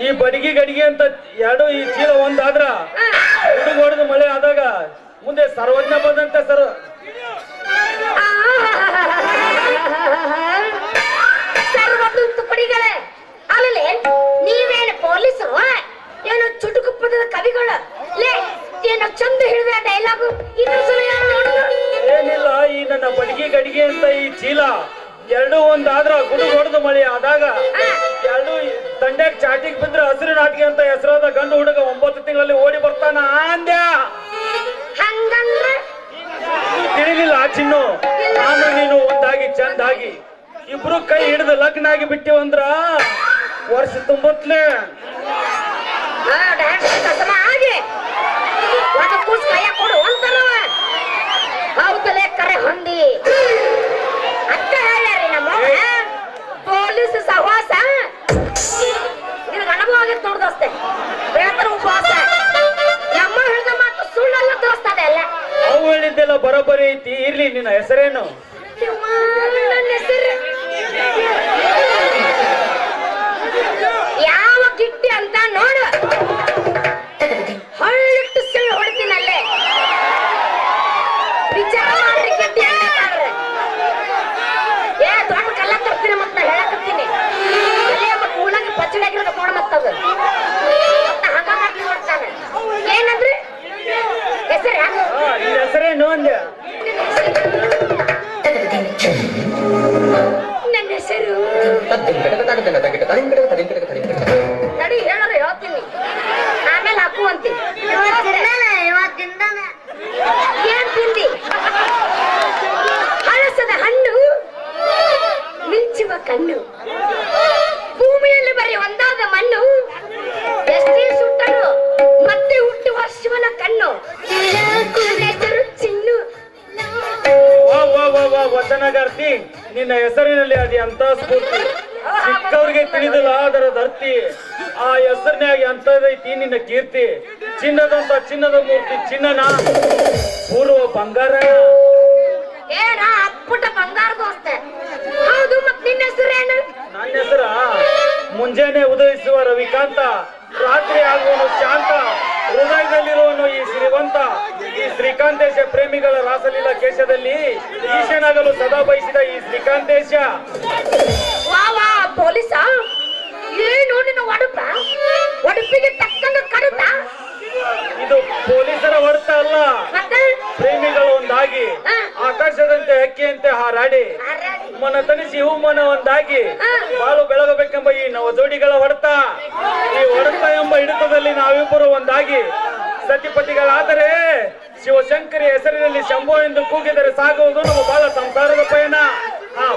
ಈ ಬಡಿಗೆ ಗಡಿಗೆ ಅಂತ ಎರಡು ಈ ಚೀಲ ಒಂದಾದ್ರ ಹುಡುಗ ಹೊಡೆದು ಮಳೆ ಆದಾಗ ಮುಂದೆ ಸರ್ವಜ್ಞ ಬಂದಂತ ಸರ್ವಜ್ಞ ತುಪ್ಪಡಿಗಳೇ ಆಮೇಲೆ ನೀವೇನು ಪೊಲೀಸರು ಏನು ಚುಟುಕು ಪದದ ಕವಿಗಳು ಲೇ ಏನೋ ಚಂದ ಹೇಳಿದ ಡೈಲಾಗು ಇನ್ನೊಂದ್ಸಲ ಯಾರು ನೋಡಿದ್ರು ಏನಿಲ್ಲ ಈ ನನ್ನ ಬಡಿಗೆ ಗಡಿಗೆ ಅಂತ ಈ ಚೀಲ ಎರಡು ಒಂದಾದ್ರ ಗುಡುಗು ಹೊಡೆದು ಮಳೆ ಆದಾಗ ಎರಡು ದಂಡ್ಯಾಗ ಚಾಟಿಗೆ ಬಿದ್ರೆ ಹಸಿರು ನಾಟಿಗೆ ಅಂತ ಹೆಸರಾದ ಗಂಡು ಹುಡುಗ 9 ತಿಂಗಳಲ್ಲಿ ಓಡಿ ಬರ್ತಾನ ಅಂದ್ಯ ಹಂಗಂದ್ರೆ ತಿಳಿಲಿಲ್ಲ ಆ ಚಿನ್ನು ನಾನು ನೀನು ಒಂದಾಗಿ ಚಂದಾಗಿ ಇಬ್ರು ಕೈ ಹಿಡಿದು ಲಗ್ನ ಆಗಿ ಬಿಟ್ಟಿವಂದ್ರ ವರ್ಷ ತುಂಬತ್ಲೆ ಹಾಗೆ ಒಂದು ಕೂಸ್ ಕೈಯ ಕೊಡು ಅಂತನವ ಹೌದಲೇ ಕರೆ ಹೊಂದಿ ಅಕ್ಕ ಹೇಳ್ಯಾರಿ ನಮ್ಮ ಪೊಲೀಸ್ ಸಹವಾಸ ನಿನಗೆ ಅನುಭವ ಆಗೈತೆ ನೋಡ್ದೋಸ್ತೆ ಬೇತರ ಉಪವಾಸ ನಮ್ಮ ಹೇಳಿದ ಮಾತು ಸುಳ್ಳೆಲ್ಲ ತೋರಿಸ್ತದೆ ಅಲ್ಲ ಅವು ಹೇಳಿದ್ದೆಲ್ಲ ಬರೋಬ್ಬರಿ ಐತಿ ಇರ್ಲಿ ನಿನ್ನ ಹೆಸರೇನು ನನ್ನ ಹೆಸರು ಯಾವ ಗಿಟ್ಟಿ ಅಂತ ನೋಡು ಹೊಳ್ಳಿಟ್ಟು ಸಿಳ್ಳು ಹೊಡಿತೀನಲ್ಲೇ ವಿಚಾರ ಮಾಡ್ರಿ ಗಿಟ್ಟಿ ಅಂತ ಏ ದೊಡ್ಡ ಕಲ್ಲ ತರ್ತೀನಿ ಮತ್ತ ಹೇಳಕತ್ತೀನಿ ಅಲ್ಲೇ ಒಬ್ಬ ಕೂಲಾಗಿ ಪಚ್ಚಡಾಗಿರೋದು ಕೊಡ ಮತ್ತದು ಹಂಗ ಮಾಡಿ ನೋಡ್ತಾನೆ ಏನಂದ್ರಿ ಹೆಸರ ನಿನ್ನ ಹೆಸರೇನು ಅಂದೆ ನನ್ನ ಹೆಸರು ನಡಿ ಹೇಳೋರು ಹೇಳ್ತೀನಿ ಆಮೇಲೆ ಹಾಕುವಂತಿ ಏನ್ ತಿಂದಿ ಹಳಸದ ಹಣ್ಣು ಮಿಂಚುವ ಕಣ್ಣು ಭೂಮಿಯಲ್ಲಿ ಬರೀ ಒಂದಾದ ಮಣ್ಣು ಎಷ್ಟೇ ಸುಟ್ಟರು ಮತ್ತೆ ಹುಟ್ಟುವ ಶಿವನ ಕಣ್ಣು ಹೆಸರು ಚಿನ್ನು ವಾ ವಾ ವಾ ವಾ ವಚನಗಾರ್ತಿ ನಿನ್ನ ಹೆಸರಿನಲ್ಲಿ ಅದು ಅಂತ ಸ್ಫೂರ್ತಿ ಚಿಕ್ಕವ್ರಿಗೆ ತಿಳಿದಿಲ್ಲ ಅದರ ಧರ್ತಿ. ಆ ಹೆಸರಿನಾಗ ಅಂತದೈತಿ ನಿನ್ನ ಕೀರ್ತಿ. ಚಿನ್ನದಂತ ಚಿನ್ನದ ಮೂರ್ತಿ ಚಿನ್ನನ ಪೂರ್ವ ಬಂಗಾರ. ಏನ ಅಪ್ಪುಟ ಬಂಗಾರ ದೋಸ್ತೆ. ಹೌದು, ಮತ್ ನಿನ್ನ ಹೆಸರೇನು? ನನ್ನ ಹೆಸರ ಮುಂಜಾನೆ ಉದಯಿಸುವ ರವಿಕಾಂತ, ರಾತ್ರಿ ಆಗುವನು ಶಾಂತ, ಹೃದಯದಲ್ಲಿರುವನು ಈ ಶ್ರೀವಂತ. ಈ ಶ್ರೀಕಾಂತೇಶ ಪ್ರೇಮಿಗಳ ರಾಸಲೀಲಾ ಕೇಶದಲ್ಲಿ ಈಶನಾಗಲು ಸದಾ ಬಯಸಿದ ಈ ಶ್ರೀಕಾಂತೇಶ. ವಾ ವಾ ಪೊಲೀಸ, ಏನು ನಿನ್ನ ಒಡಪಿಗೆ ತಕ್ಕಂಗ ಕಡುತ್ತ? ಇದು ಪೊಲೀಸರ ಹೊರತ ಅಲ್ಲ, ಮತ್ತೆ ಪ್ರೇಮಿಗಳು ಒಂದಾಗಿ ಆಕಾಶದಂತೆ ಹಕ್ಕಿಯಂತೆ ಹಾರಾಡಿ ಮನ ತನಿಸಿ ಹೂಮನ ಒಂದಾಗಿ ಬಾಳು ಬೆಳಗಬೇಕೆಂಬ ಈ ನವ ಜೋಡಿಗಳ ಹೊಡೆತ. ಈ ಹೊಡೆತ ಎಂಬ ಹಿಡಿತದಲ್ಲಿ ನಾವಿಬ್ಬರು ಒಂದಾಗಿ ಸತಿಪತಿಗಳಾದರೆ ಶಿವಶಂಕರಿ ಹೆಸರಿನಲ್ಲಿ ಶಂಭೋ ಎಂದು ಕೂಗಿದರೆ ಸಾಗುವುದು ನಮ್ಮ ಬಾಳ ಸಂಸಾರದ ಪಯಣ.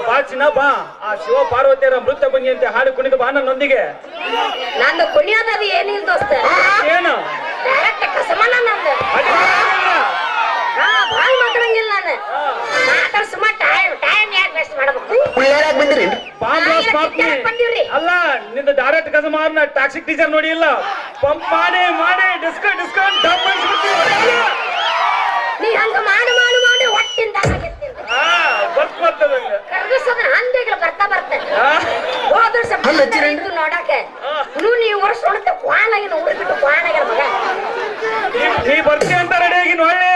ಬಾಚಿನ ಬಾ, ಆ ಶಿವ ಪಾರ್ವತಿಯರ ಮೃತ್ಯ ಭಂಗಿಯಂತೆ ಹಾಡು ಕುಣಿದು ಬಾ ನನ್ನೊಂದಿಗೆ. ನಂದು ಕುಣಿಯೋದದು ಏನಿಲ್ಲ ದೋಸ್ತ, ಏನು ಡೈರೆಕ್ಟ್ ಕಸಮನ ನಂದು. ಭಾಳ ಮಾತಾಡಂಗಿಲ್ಲ ನಾನು. ಮಾತಾಡ ಸುಮಾರು ಟೈಮ್ ಯಾಕೆ ವೇಸ್ಟ್ ಮಾಡಬೇಕು? ಬಾಂಬ್ ಬ್ಲಾಸ್ಟ್ ಮಾಡ್ತೀನಿ. ಬಂದಿವ್ರಿ. ಅಲ್ಲ ನಿಂದ ಡೈರೆಕ್ಟ್ ಕಸಮಾರ್ನ ಟ್ಯಾಕ್ಸಿ ಟೀಚರ್ ನೋಡಿ ಇಲ್ಲ, ಪಂಪ್ ಮಾಡಿ ಮಾಡಿ ಡಿಸ್ಕೌಂಟ್ ಡಬ್ ಮಾಡಿಸ್ಬಿಡ್ತೀನಿ. ನೀ ಹಂಗ ಮಾಡಿ ಹೊಟ್ಟಿಂದ ಬರ್ತದಂಗ ಕರ್ಗಿಸೋದ್ರ ಹಂದಿಗಳು ಬರ್ತಾ ಬರ್ತೇನೆ. ಹೋದ ವರ್ಷ ಬಂದಿದ್ದು ನೋಡಕ್ಕೆ ನೀವು ವರ್ಷ ಹೊಡೆತ ಕ್ವಾಣಾಗಿನ ಊರು ಬಿಟ್ಟು ಕ್ವಾಣಾಗಿನ ಮಗ. ನೀ ಬರ್ತಿ ಅಂತ ರೆಡಿ ಆಗಿ ಒಳ್ಳೆ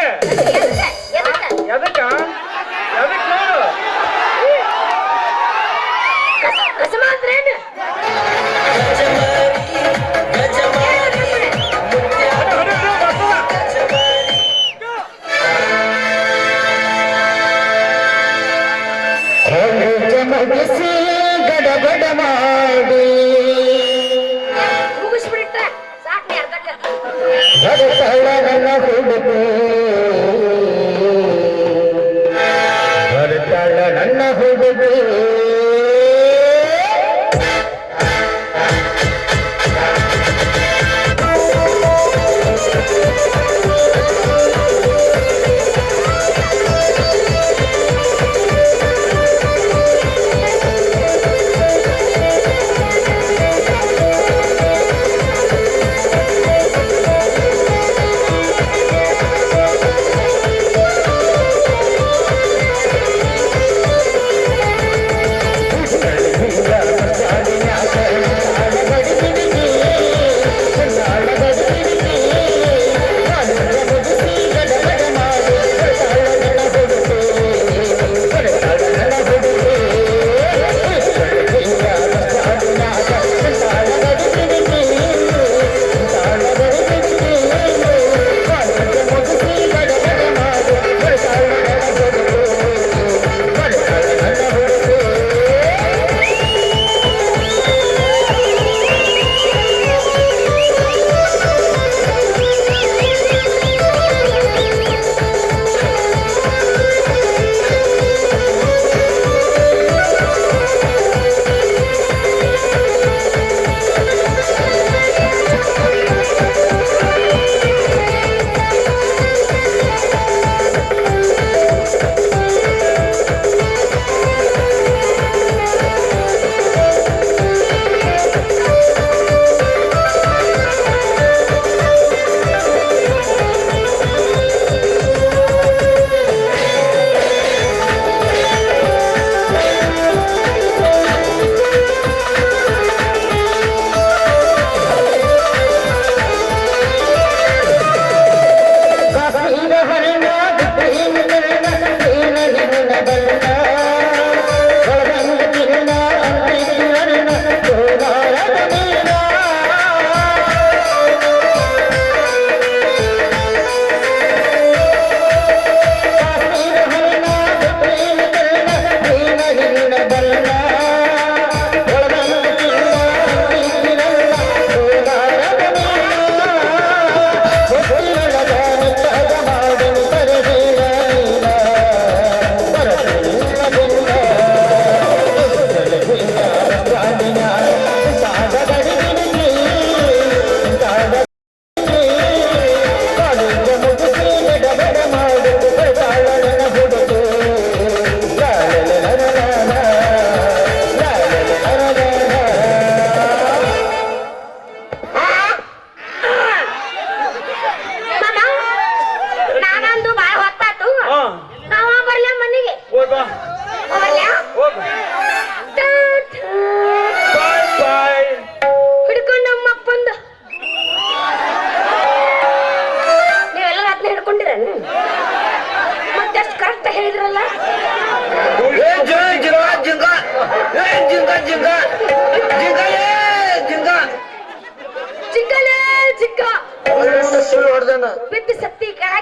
ಎದಕ್ಕ ನೋಡು ಕಸಮ ಅಂದ್ರೇನು? ಗಡಬಡ ಮಾಡಿ ಮುಗಿಸ್ಬಿಟ್ಟ ಸಾಕ್ ನೀ ಅರ್ಧಕ್ಕ. ನನ್ನ ಹುಡುಗು ಬರ್ತಾಳ ನನ್ನ ಹುಡುಗು.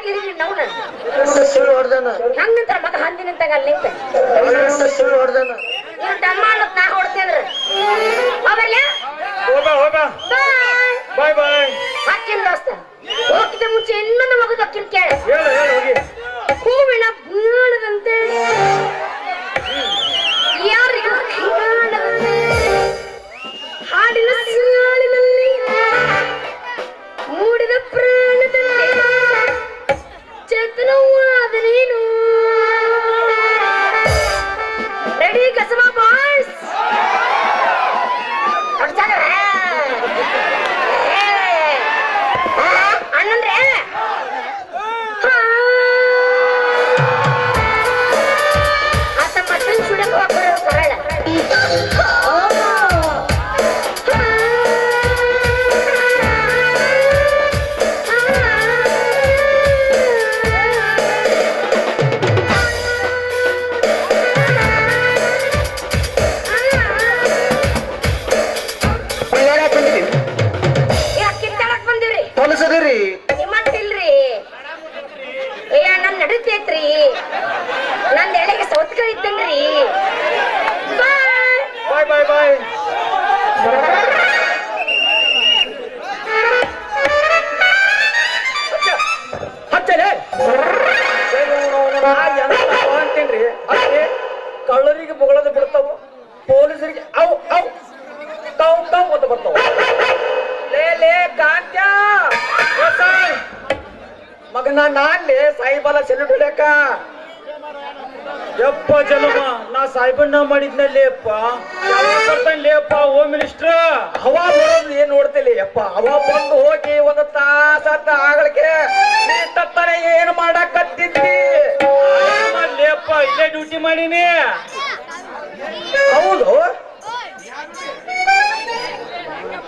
ಇಳಿದ್ರಿ ನಾವು ಸುಳ್ಳು ಹೊಡ್ದನ ಹಂಗಂತ ಮಗ ಹಂದಿನಂತಾಗ ಅಲ್ಲಿ ಸುಳ್ಳು ಹೊಡ್ದನ ನೀವು ಡಮ್ಮ ಅನ್ನೋದ್ ನಾ ಹೊಡ್ತೇನ್ರಿ ಅವರ್ಯ ಹೋಗ ಹೋಗ ಬಾಯ್ ಬಾಯ್ ಹಾಕಿನ ದೋಸ್ತ ಹೋಗಿದ್ದ ಮುಂಚೆ ಇನ್ನೊಂದು ಮಗದ ಅಕ್ಕಿನ ಕೇಳ ಹೇಳು ಹೇಳು ಹೋಗಿ ಹೂವಿನ ಬೀಳದಂತೆ ಯಾರಿಗೂ ಕಾಣದಂತೆ ಹಾಡಿನ ಸಾಲಿನಲ್ಲಿ ಮೂಡಿದ ಪ್ರಾಣದಲ್ಲಿ ಚೇತನವಾದ ನೀನು ರೆಡಿ ಕಸಮ ಬಾಯ್ಸ್ ಅಣ್ಣಂದ್ರೆ ಆತ ಮತ್ತೊಂದು ಸುಡಕ್ಕೆ ಹೋಗ್ಬರೋ ಸರಳ ಕಿತ್ತಾಡಕ್ ಬಂದಿವ್ರಿ ಹೊಲಸದಿರಿ ನಿಮ್ಮಂತಿಲ್ರಿ ಏ ನನ್ ನಡೀತೈತ್ರಿ ನಂದ್ ಎಳೆಗೆ ಸೌತ್ಕ ಇತ್ತನ್ರಿ ಬಾಯ್ ಬಾಯ್ ಬಾಯ್ ಹಚ್ಚಲೆ ಅಂತೀನ್ರಿ ಅಲ್ಲಿ ಕಳ್ಳರಿಗೆ ಬೊಗಳದ ಬಿಡ್ತಾವು ಪೊಲೀಸರಿಗೆ ಅವು ಅವು ತಾವು ತಾವು ಅಂತ ಬರ್ತಾವ ಲೇ ಕಾಂತ್ಯ ಮಗನ ನಾನ್ಲೇ ಸಾಯಿಬಾಲ ಸೆಲ್ಯೂಟ್ ಹೊಡ್ಯಾಕ ಯಪ್ಪ ಜಲಮ ನಾ ಸಾಹೇಬಣ್ಣ ಮಾಡಿದ್ನಲ್ಲೇಪ್ಪ ಬರ್ತಾನ್ಲೇಪ್ಪ ಹೋಮ್ ಮಿನಿಸ್ಟರ್ ಹವಾ ಬರೋದು ಏನ್ ನೋಡ್ತಿಲ್ಲ ಯಪ್ಪ ಹವಾ ಬಂದು ಹೋಗಿ ಒಂದು ತಾಸತ್ತ ಆಗಲಿಕ್ಕೆ ನೀ ತತ್ತಾನೆ ಏನ್ ಮಾಡಾಕತ್ತಿದ್ದಿ ಲೇಪ್ಪ ಇಲ್ಲೇ ಡ್ಯೂಟಿ ಮಾಡೀನಿ ಹೌದು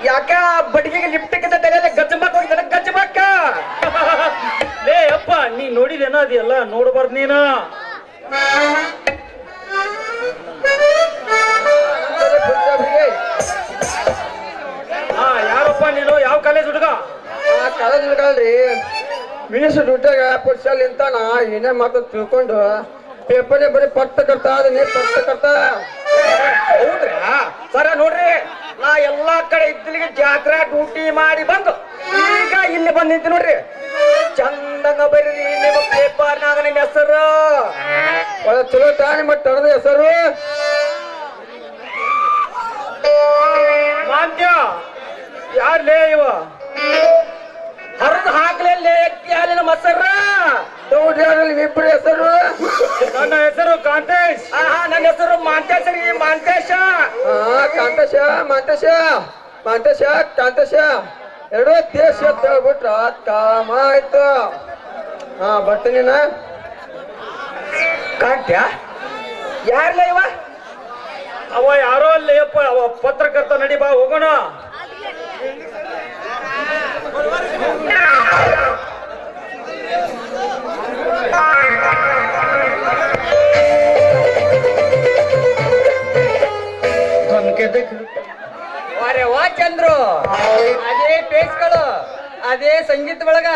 ಯಾಕ ಬಡಿಗೆಗೆ ಲಿಫ್ಟಿಕ್ಕಿಂತ ತಲೆಯಲ್ಲಿ ಗಜ್ಜಮಕ್ಕ ಹೋಗಿದ್ದಾನೆ ಗಜ್ಜಮಕ್ಕ ಲೇ ಅಪ್ಪ ನೀ ನೋಡಿದೇನ ಅದೆಲ್ಲ ನೋಡಬಾರ್ದು ನೀನು ಹಾ ಯಾರಪ್ಪ ನೀನು ಯಾವ ಕಾಲೇಜ್ ಹುಡುಗ ಕಾಲೇಜ್ ಹುಡುಗಲ್ರಿ ಮಿನಿಸ್ಟರ್ ಡ್ಯೂಟಿಯಾಗ ಪುರುಷಲ್ಲಿ ನಿಂತಾನ ಏನೇ ಮಾತು ತಿಳ್ಕೊಂಡು ಪೇಪರೇ ಬರೀ ಪತ್ರಕರ್ತ ಅದನ್ನೇ ಪತ್ರಕರ್ತ ಹೌದ್ರಾ ಸರ ನೋಡ್ರಿ ನಾ ಎಲ್ಲಾ ಕಡೆ ಇದ್ದಲಿಗೆ ಜಾತ್ರಾ ಡ್ಯೂಟಿ ಮಾಡಿ ಬಂದು ಈಗ ಇಲ್ಲಿ ಬಂದ್ ನಿಂತಿ ನೋಡ್ರಿ ಚಂದಂಗ ಬರೀರಿ ನಿಮ್ಮ ಪೇಪರ್ನಾಗ ನಿಮ್ಮ ಹೆಸರು ಚಲೋ ತಾನಿ ಮತ್ತೆ ತಡದ ಹೆಸರು ಮಾಂತ್ಯ ಯಾರ್ಲೇ ಇವ ಹರಿದು ಹಾಕ್ಲೇ ಹಾಲಿನ ಮೊಸರ ನೋಡ್ರಿ ಇಬ್ಬರು ಹೆಸರು ನನ್ನ ಹೆಸರು ಕಾಂತೇಶ್ ನನ್ನ ಹೆಸರು ಮಾಂತೇಶ ರೀ ಮಾಂತೇಶ ಕಾಂತೇಶ ಮಾಂತೇಶ ಮಾಂತೇಶ ಕಾಂತೇಶ ಎರಡೂ ದೇಶ ಅಂತ ಹೇಳ್ಬಿಟ್ರ ಕಾಮ ಆಯ್ತು ಬರ್ತೀನಿ ಕಾಂತ್ಯ ಯಾರ್ಲ ಇವ ಅವ ಯಾರೋ ಅಲ್ಲೇ ಅಪ್ಪ ಅವ ಪತ್ರಕರ್ತ ನಡಿ ಬಾ ಹೋಗೋಣ ವಾ ಚಂದ್ರು ಅದೇ ಪೇಸ್ಗಳು ಅದೇ ಸಂಗೀತ ಒಳಗ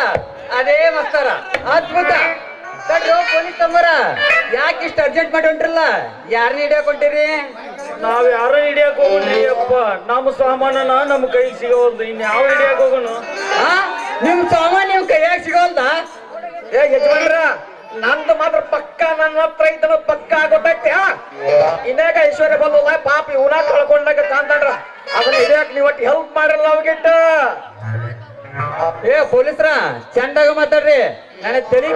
ಅದೇ ಮಸ್ತಾರ ಅದ್ಭುತ ಕಡ್ರು ಪೊಲೀಸ್ ತಮ್ಮರ ಯಾಕೆ ಇಷ್ಟು ಅರ್ಜೆಂಟ್ ಮಾಡಿ ಹೊಂಟ್ರಲ್ಲ ಯಾರನ್ನ ಹಿಡಿಯಕ್ ಹೊಂಟಿರಿ ನಾವ್ ಯಾರ ಹಿಡಿಯಕ್ ಹೋಗೋಣ ಅಪ್ಪ ನಮ್ಮ ಸಾಮಾನನ ನಮ್ ಕೈಗೆ ಸಿಗೋಲ್ದು ಇನ್ ಯಾವ ಹಿಡಿಯಕ್ ಹೋಗೋಣ ನಿಮ್ ಸಾಮಾನ್ ನಿಮ್ ಕೈಯಾಗ ಸಿಗೋಲ್ದ ಏ ಯಜಮಾನ್ರ ನಂದು ಮಾತ್ರ ಪಕ್ಕ ನನ್ನ ಹತ್ರ ಇದ್ದನ ಪಕ್ಕ ಗೊತ್ತೈತೆ ಇನ್ನಾಗ ಐಶ್ವರ್ಯ ಬಂದಲ್ಲ ಪಾಪ ಇವನ ಕಳ್ಕೊಂಡಾಗ ಕಾಂತಾಡ್ರ ಅದನ್ನ ಹಿಡಿಯಕ್ ನೀವ್ ಒಟ್ಟು ಹೆಲ್ಪ್ ಮಾಡಿರಲ್ಲ ಅವಗಿಟ್ಟ ಏ ಪೊಲೀಸ್ರ ಚಂದಾಗ ಮಾತಾಡ್ರಿ ನನ್ನ ತಲೆ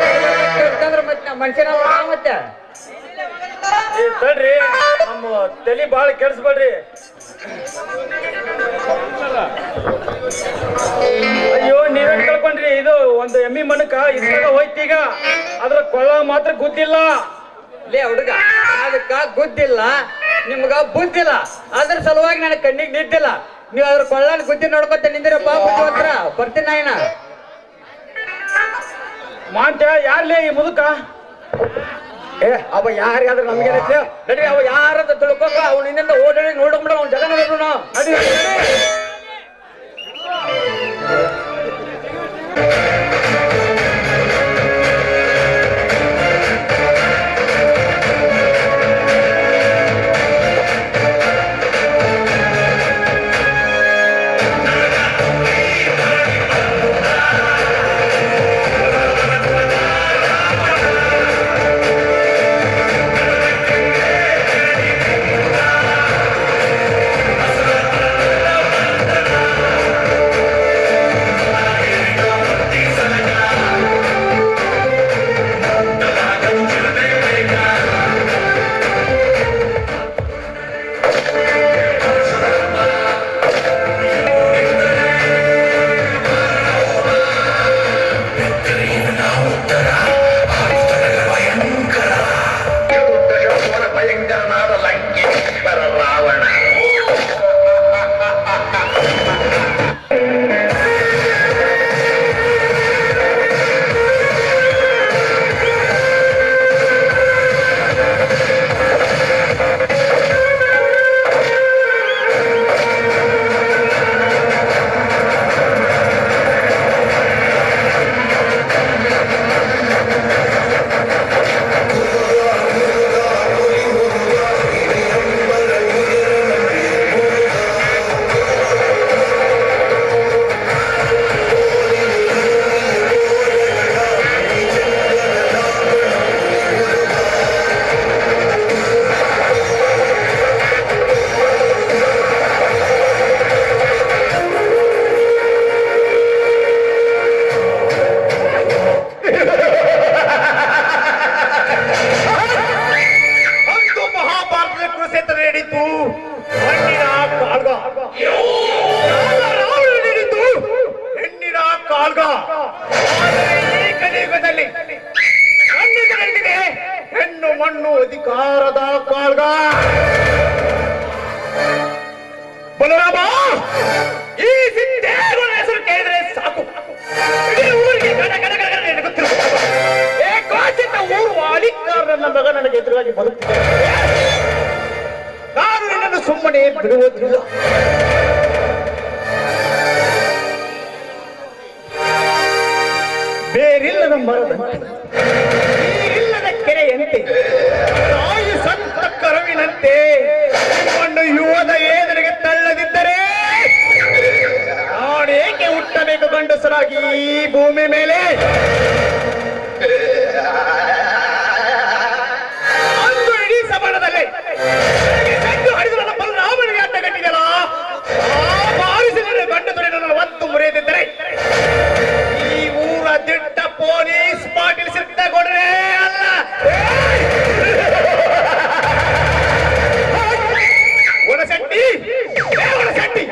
ಕೇಳ್ತಂದ್ರ ಮತ್ತೆ ಮನುಷ್ಯನ ಮತ್ತೆ ಏ ತಡ್ರಿ ನಮ್ಮ ತಲೆ ಬಾಳ ಕೆಡ್ಸ್ಬೇಡ್ರಿ ಅಯ್ಯೋ ನೀವೇನ್ ಕಳ್ಕೊಂಡ್ರಿ ಇದು ಒಂದು ಎಮ್ಮಿ ಮನಕ ಇದ್ರಾಗ ಹೋಯ್ತೀಗ ಅದ್ರ ಕೊಳ್ಳ ಮಾತ್ರ ಗೊತ್ತಿಲ್ಲ ಲೇ ಹುಡುಗ ಅದಕ್ಕ ಗುದ್ದಿಲ್ಲ ನಿಮ್ಗ ಬುದ್ಧಿಲ್ಲ ಅದ್ರ ಸಲುವಾಗಿ ನನ್ನ ಕಣ್ಣಿಗೆ ನಿದ್ದಿಲ್ಲ ನೀವು ಅದ್ರ ಕೊಳ್ಳಾನ ಗುದ್ದಿ ನೋಡ್ಕೊತ ನಿಂದಿರಪ್ಪ ಬುದ್ಧಿವಂತರ ಬರ್ತೀನಿ ನಾಯಿನ ಮಾಂತ್ಯ ಯಾರ್ಲೇ ಈ ಮುದುಕ ಏ ಅವ ಯಾರ್ಯಾದ್ರೆ ನಮ್ಗೆ ನಡಿ ಅವ ಯಾರಂತ ತಿಳ್ಕೊಕ ಅವನಿಂದ ಓಡಾಡಿ ನೋಡಕ್ಬಿಡ ಅವ್ನ ಜಗ ನೋಡ್ರು ನಾವು ನಡಿ ನನಗೆ ಎದುರಾಗಿ ಬರುತ್ತಿದ್ದಾರೆ. ನಾನು ನಿನ್ನನ್ನು ಸುಮ್ಮನೆ ಬಿಡುವುದಿಲ್ಲ. ಬೇರಿಲ್ಲದ ಮರದಂತೆ, ನೀರಿಲ್ಲದ ಕೆರೆಯಂತೆ, ತಾಯಿ ಸಂತ ಕರುವಿನಂತೆ ನಿಮ್ಮನ್ನು ಯುವದ ಏದರಿಗೆ ತಳ್ಳದಿದ್ದರೆ ನಾನೇಕೆ ಹುಟ್ಟಬೇಕು ಗಂಡಸರಾಗಿ ಈ ಭೂಮಿ ಮೇಲೆ? ಅಂದು ಇಡೀ ಸಮಾನದಲ್ಲಿ ಗಂಡು ಹರಿದು ನನ್ನ ಬಲರಾಮನಿಗೆ ಅಡ್ಡ ಕಟ್ಟಿದಲ್ಲ, ಆ ಬಾರಿಸಿ ನನ್ನ ಗಂಡು ತೊಡೆ ನನ್ನ ಒತ್ತು ಮುರಿಯದಿದ್ದರೆ ಈ ಊರ ದಿಟ್ಟ ಪೊಲೀಸ್ ಪಾಟೀಲ್ ಸಿಟ್ಟಗೊಂಡ್ರೆ ಅಲ್ಲ. ಒಳಸಟ್ಟಿ ಒಳಸಟ್ಟಿ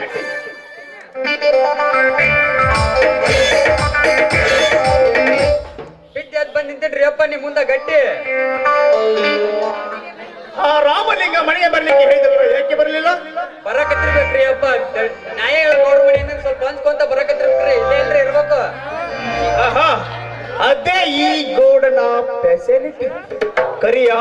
ವಿದ್ಯಾರ್ಥಿ ಬಂದ್ ನಿಂತೇನ್ರಿ ಅಪ್ಪ ನಿಮ್ ಮುಂದ ಗಟ್ಟಿ. ಆ ರಾಮಲಿಂಗ ಮನೆಗೆ ಬರ್ಲಿಕ್ಕೆ ಹೇಳಿದ್ರು, ಯಾಕೆ ಬರಲಿಲ್ಲ? ಬರಕತ್ತಿರ್ಬೇಕ್ರಿ ಅಪ್ಪ, ನ್ಯಾಯ ಗೌಡ ಮನೆಯಿಂದ ಸ್ವಲ್ಪ ಹಂಚ್ಕೊಂತ ಬರಕತ್ತಿರ್ಬೇಕ್ರಿ, ಇಲ್ಲೇ ಇಲ್ರಿ ಇರ್ಬೇಕು. ಆಹಾ, ಅದೇ ಈ ಗೌಡನ ಫೆಸಿಲಿಟಿ. ಕರಿಯ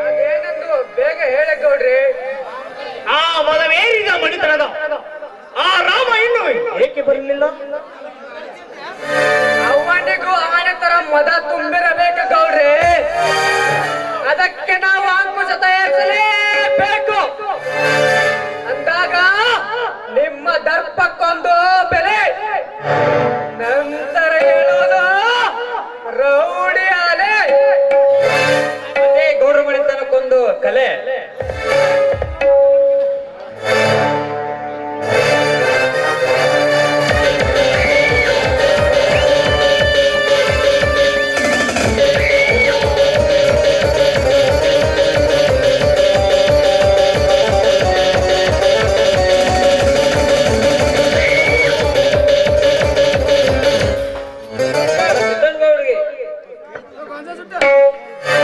ಅದೇನಂದು ಬೇಗ ಹೇಳ ಗೌಡ್ರಿ. ಆ ಮದವೇರಿದ ಮಣಿತನದ ಆ ರಾಮ ಇನ್ನು ಏಕೆ ಬರಲಿಲ್ಲ? ಅವನಿಗೂ ಅವನ ತರ ಮದ ತುಂಬಿರಬೇಕು ಗೌಡ್ರಿ, ಅದಕ್ಕೆ ನಾವು ಅಂಕುಶ ತಯಾರಿಸಲೇಬೇಕು. ಅಂದಾಗ ನಿಮ್ಮ ದರ್ಪಕ್ಕೊಂದು ಬೆಲೆ, ನಂತರ ಹೇಳೋದು ರೌಡಿ ಅಲೆ. ಅದೇ ಗೌಡ್ರ ಮನೆತನಕ್ಕೊಂದು ಕಲೆ.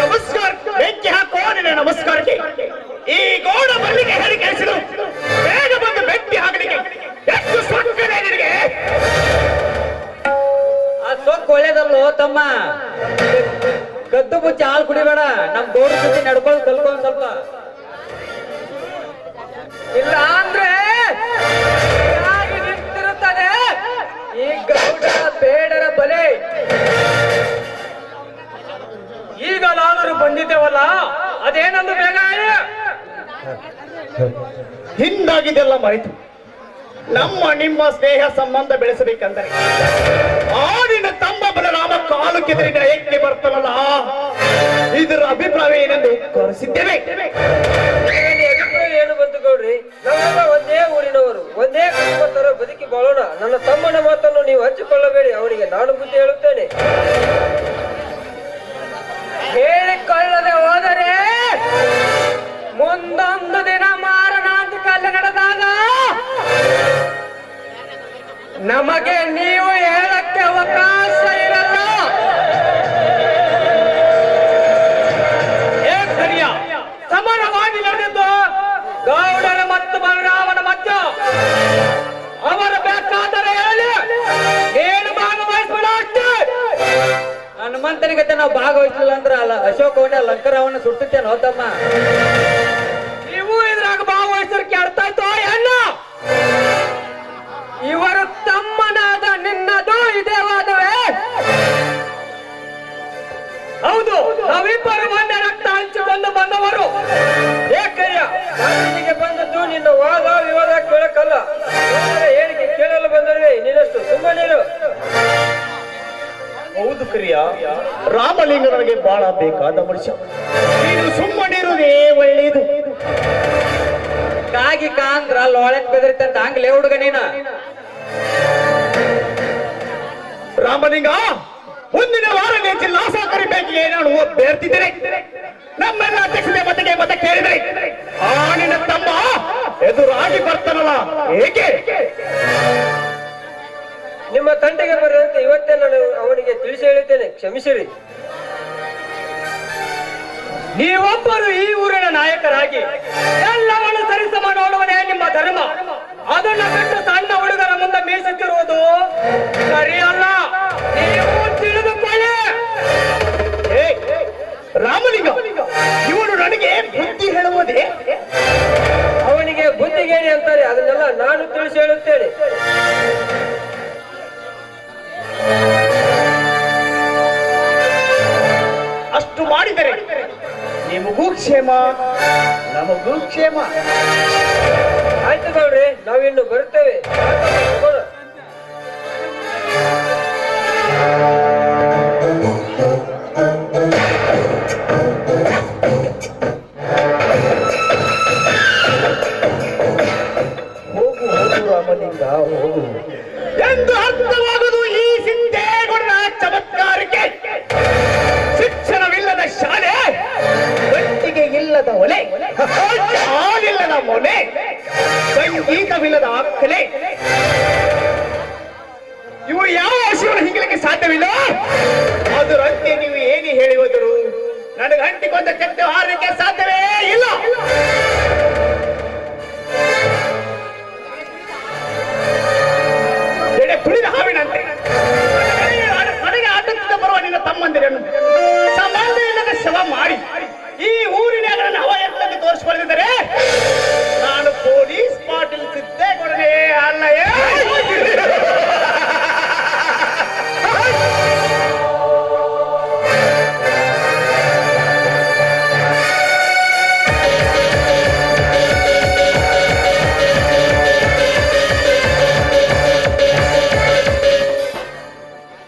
ನಮಸ್ಕಾರ, ಬೆಂಕಿ ಹಾಕೋ ನಿನ್ನ ನಮಸ್ಕಾರಕ್ಕೆ. ಈ ಗೌಡ ಬರ್ಲಿಕ್ಕೆ ಹೇಳಿ ಕಳಿಸಿದ್ರು, ಬೇಗ ಬಂದು ಬೆಂಕಿ ಹಾಕಲಿಕ್ಕೆ ಎಷ್ಟು ಸೊಕ್ಕನೆ ನಿನಗೆ? ಆ ಸೊಕ್ಕು ಒಳ್ಳೇದಲ್ಲೋ ತಮ್ಮ, ಕದ್ದು ಮುಚ್ಚಿ ಹಾಲು ಕುಡಿಬೇಡ. ನಮ್ ಗೌಡ ಜೊತೆ ನಡ್ಕೊಂಡು ಕಲ್ಕೊಂಡು ಸ್ವಲ್ಪ, ಇಲ್ಲ ಅಂದ್ರೆ ಯಾಕೆ ನಿಂತಿರುತ್ತದೆ ಈ ಗೌಡ ಬೇಡರ ಬಲೆ. ಈಗ ನಾದರೂ ಬಂದಿದ್ದೇವಲ್ಲ, ಅದೇನಂದು ಬೇಗ ಹೇಳಿ. ಹಿಂದಾಗಿದೆಲ್ಲ ಮರೆತು ನಮ್ಮ ನಿಮ್ಮ ಸ್ನೇಹ ಸಂಬಂಧ ಬೆಳೆಸಬೇಕಂದರೆ ಆಡಿನ ತಮ್ಮ ಬಲರಾಮ ಕಾಲು ಕೆದರಿನ ಏಕೆ ಬರ್ತಾನಲ್ಲ, ಇದರ ಅಭಿಪ್ರಾಯ ಏನೆಂದು ಕರೆಸಿದ್ದೇವೆ. ಅಭಿಪ್ರಾಯ ಏನು ಬಂತು ಗೌಡ್ರಿ? ನಾವೆಲ್ಲ ಒಂದೇ ಊರಿನವರು, ಒಂದೇ ಕುಟುಂಬದವರು, ಬದುಕಿ ಬಾಳೋಣ. ನನ್ನ ತಮ್ಮನ ಮಾತನ್ನು ನೀವು ಹಂಚಿಕೊಳ್ಳಬೇಡಿ, ಅವನಿಗೆ ನಾನು ಬುದ್ಧಿ ಹೇಳುತ್ತೇನೆ. ಹೇಳಿಕೊಳ್ಳದೆ ಹೋದರೆ ಮುಂದೊಂದು ದಿನ ಮಾರಣಾಂತಿಕ ನಡೆದಾಗ ನಮಗೆ ನೀವು ಹೇಳಕ್ಕೆ ಅವಕಾಶ ಇರಲ್ಲ. ಸಮಾನವಾಗಿ ನಡೆದಿದ್ದು ಗೌಡನ ಮತ್ತು ಬಲರಾಮನ ಮಧ್ಯ. ಅವರು ಬೇಕಾದರೆ ಹೇಳಿ, ಏನು ಭಾಗವಹಿಸಬೇಡ ಅಷ್ಟೇ. ಹನುಮಂತನಿಗತೆ ನಾವು ಭಾಗವಹಿಸಲಿಲ್ಲ ಅಂದ್ರೆ ಅಲ್ಲ ಅಶೋಕ ಹೊಂಡ ಲಂಕರಾವನ್ನ ಸುಟ್ಟುತ್ತೇನೋ ತಮ್ಮ. ನೀವು ಇದ್ರಾಗ ಭಾಗವಹಿಸೋಕೆ ಅರ್ಥ ಆಯ್ತು ಹೆಣ್ಣ? ಇವರು ತಮ್ಮನಾದ ನಿನ್ನದು ಇದೇ ವಾದವೇ? ಹೌದು, ನಾವಿಬ್ಬರು ಒಂದೇ ರಕ್ತ ಹಂಚಿಕೊಂಡು ಬಂದವರು. ಏಕಯ್ಯ, ಗಾಂಧೀಜಿಗೆ ಬಂದದ್ದು ನಿನ್ನ ವಾದ ವಿವಾದ ಕೇಳಕ್ಕಲ್ಲ, ಹೇಳಿಕೆ ಕೇಳಲು ಬಂದರೆ ನೀನಷ್ಟು ಸುಮ್ಮನಿರು. ಹೌದು ಕರಿಯ, ರಾಮಲಿಂಗ ನನಗೆ ಬಹಳ ಬೇಕಾದ ಮನುಷ್ಯ. ನೀನು ಸುಮ್ಮನಿರುವುದೇ ಒಳ್ಳೆಯದು. ಕಾಗಿ ಕಾಂದ್ರ ಲೋಳೆತ್ ಬೆದರಿತಂತ ಹಂಗ್ಲೇ ಹುಡುಗ ನೀನ ರಾಮಲಿಂಗ, ಮುಂದಿನ ವಾರ ಜಿಲ್ಲಾ ಸಹಕಾರಿ ಬ್ಯಾಂಕಿಗೆ ನಾನು ಬೇರ್ತಿದ್ದೇನೆ. ನಮ್ಮೆಲ್ಲ ಅಧ್ಯಕ್ಷತೆ ಮತ ಕೇಳಿದ್ರೆ ಆ ನಿನ್ನ ತಮ್ಮ ಎದುರಾಗಿ ಬರ್ತಾನಲ್ಲ, ಏಕೆ? ನಿಮ್ಮ ತಂಟೆಗೆ ಬರುವಂತೆ ಇವತ್ತೇ ನಾನು ಅವನಿಗೆ ತಿಳಿಸಿ ಹೇಳಿದ್ದೇನೆ, ಕ್ಷಮಿಸಿರಿ. ನೀವೊಬ್ಬರು ಈ ಊರಿನ ನಾಯಕರಾಗಿ ಎಲ್ಲವನ್ನು ಸರಿಸಮ ನೋಡುವುದೇ ನಿಮ್ಮ ಧರ್ಮ. ಅದನ್ನ ಬಿಟ್ಟು ಸಣ್ಣ ಹುಡುಗರ ಮುಂದೆ ಮೀಸುತ್ತಿರುವುದು ಸರಿಯಲ್ಲ, ನೀವು ತಿಳಿದುಕೊಳ್ಳಿ. ರಾಮಲಿಂಗ, ಇವನು ನನಗೆ ಬುದ್ಧಿ ಹೇಳುವುದೇ? ಅವನಿಗೆ ಬುದ್ಧಿಗೇಡಿ ಅಂತಾರೆ, ಅದನ್ನೆಲ್ಲ ನಾನು ತಿಳಿಸಿ ಹೇಳುತ್ತೇನೆ. ಅಷ್ಟು ಮಾಡಿದರೆ ನಿಮಗೂ ಕ್ಷೇಮ, ನಮಗೂ ಕ್ಷೇಮ. ಆಯ್ತು ಗೌಡ್ರೆ, ನಾವಿನ್ನು ಬರುತ್ತೇವೆ. ಹೋಗು ರಾಮಲಿಂಗ, ಹೋಗು. ಎಂದು ಅರ್ಥವಾಗುವುದು ಈ ಸಿದ್ದೇಗೌಡನ ಚಮತ್ಕಾರಕ್ಕೆ. ಶಿಕ್ಷಣವಿಲ್ಲದ ಶಾಲೆ, ಗಟ್ಟಿಗೆ ಇಲ್ಲದ ಒಲೆ, ಹಾಲಿಲ್ಲದ ಮೊನೆ, ಸಂಗೀತವಿಲ್ಲದ ಕಲೆ, ಇವು ಯಾವ ಶಿವನ ಹಿಂಗಲಿಕ್ಕೆ ಸಾಧ್ಯವಿಲ್ಲ. ಅದರಂತೆ ನೀವು ಏನೇ ಹೇಳುವುದರು ನನಗೆ ಅಂಟಿಕೊಂಡ ಕೆಟ್ಟ ಹಾರಲಿಕ್ಕೆ ಸಾಧ್ಯವೇ ಇಲ್ಲ. ತುಳಿದ ಹಾವಿನಂತೆ ಮನೆಗೆ ಆಟದಿಂದ ಬರುವ ನಿನ್ನ ತಮ್ಮಂದಿರನ್ನು ಸಂಬಂಧ ಇಲ್ಲದ ಶವ ಮಾಡಿ ಈ ಊರಿನ ಹವ ಎತ್ತಕ್ಕೆ ತೋರಿಸಿಕೊಳ್ಳಿದರೆ ನಾನು ಪೊಲೀಸ್ ಪಾಟೀಲ್ ಸಿದ್ದೇಗೌಡನೇ ಅಲ್ಲಯೇ.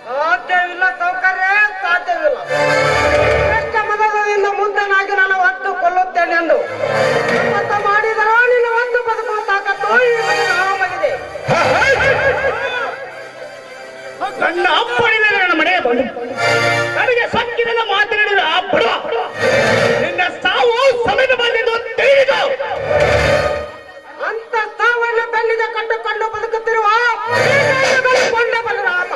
ಸಾಧ್ಯವಿಲ್ಲ ಸೌಕರ್ಯ, ಸಾಧ್ಯವಿಲ್ಲ. ಶ್ರೇಷ್ಠ ಮತದಿಂದ ಮುದ್ದನಾಗಿ ನಾನು ಹೊತ್ತು ಕೊಲ್ಲುತ್ತೇನೆ ಎಂದು ಮತ ಮಾಡಿದರೂ ನಿನ್ನ ಒಂದು ಬದುಕುವ ತಾಕತ್ತು ಈ ರಾಮನಿಗಿದೆ. ನನ್ನ ಅಪ್ಪನಿಂದ ನನ್ನ ಮನೆಗೆ ಬಂದು ನನಗೆ ಸಕ್ಕಿನ ಮಾತನಾಡಿದ ಆ ಬಡವ ನಿನ್ನ ಸಾವು ಸಮೇತ ಬಂದಿದ್ದು ತಿಳಿದು ಅಂತ ಸಾವನ್ನು ಬೆನ್ನಿಗೆ ಕಟ್ಟಿಕೊಂಡು ಬದುಕುತ್ತಿರುವ ಕೊಂಡ ಬಲರಾಮ.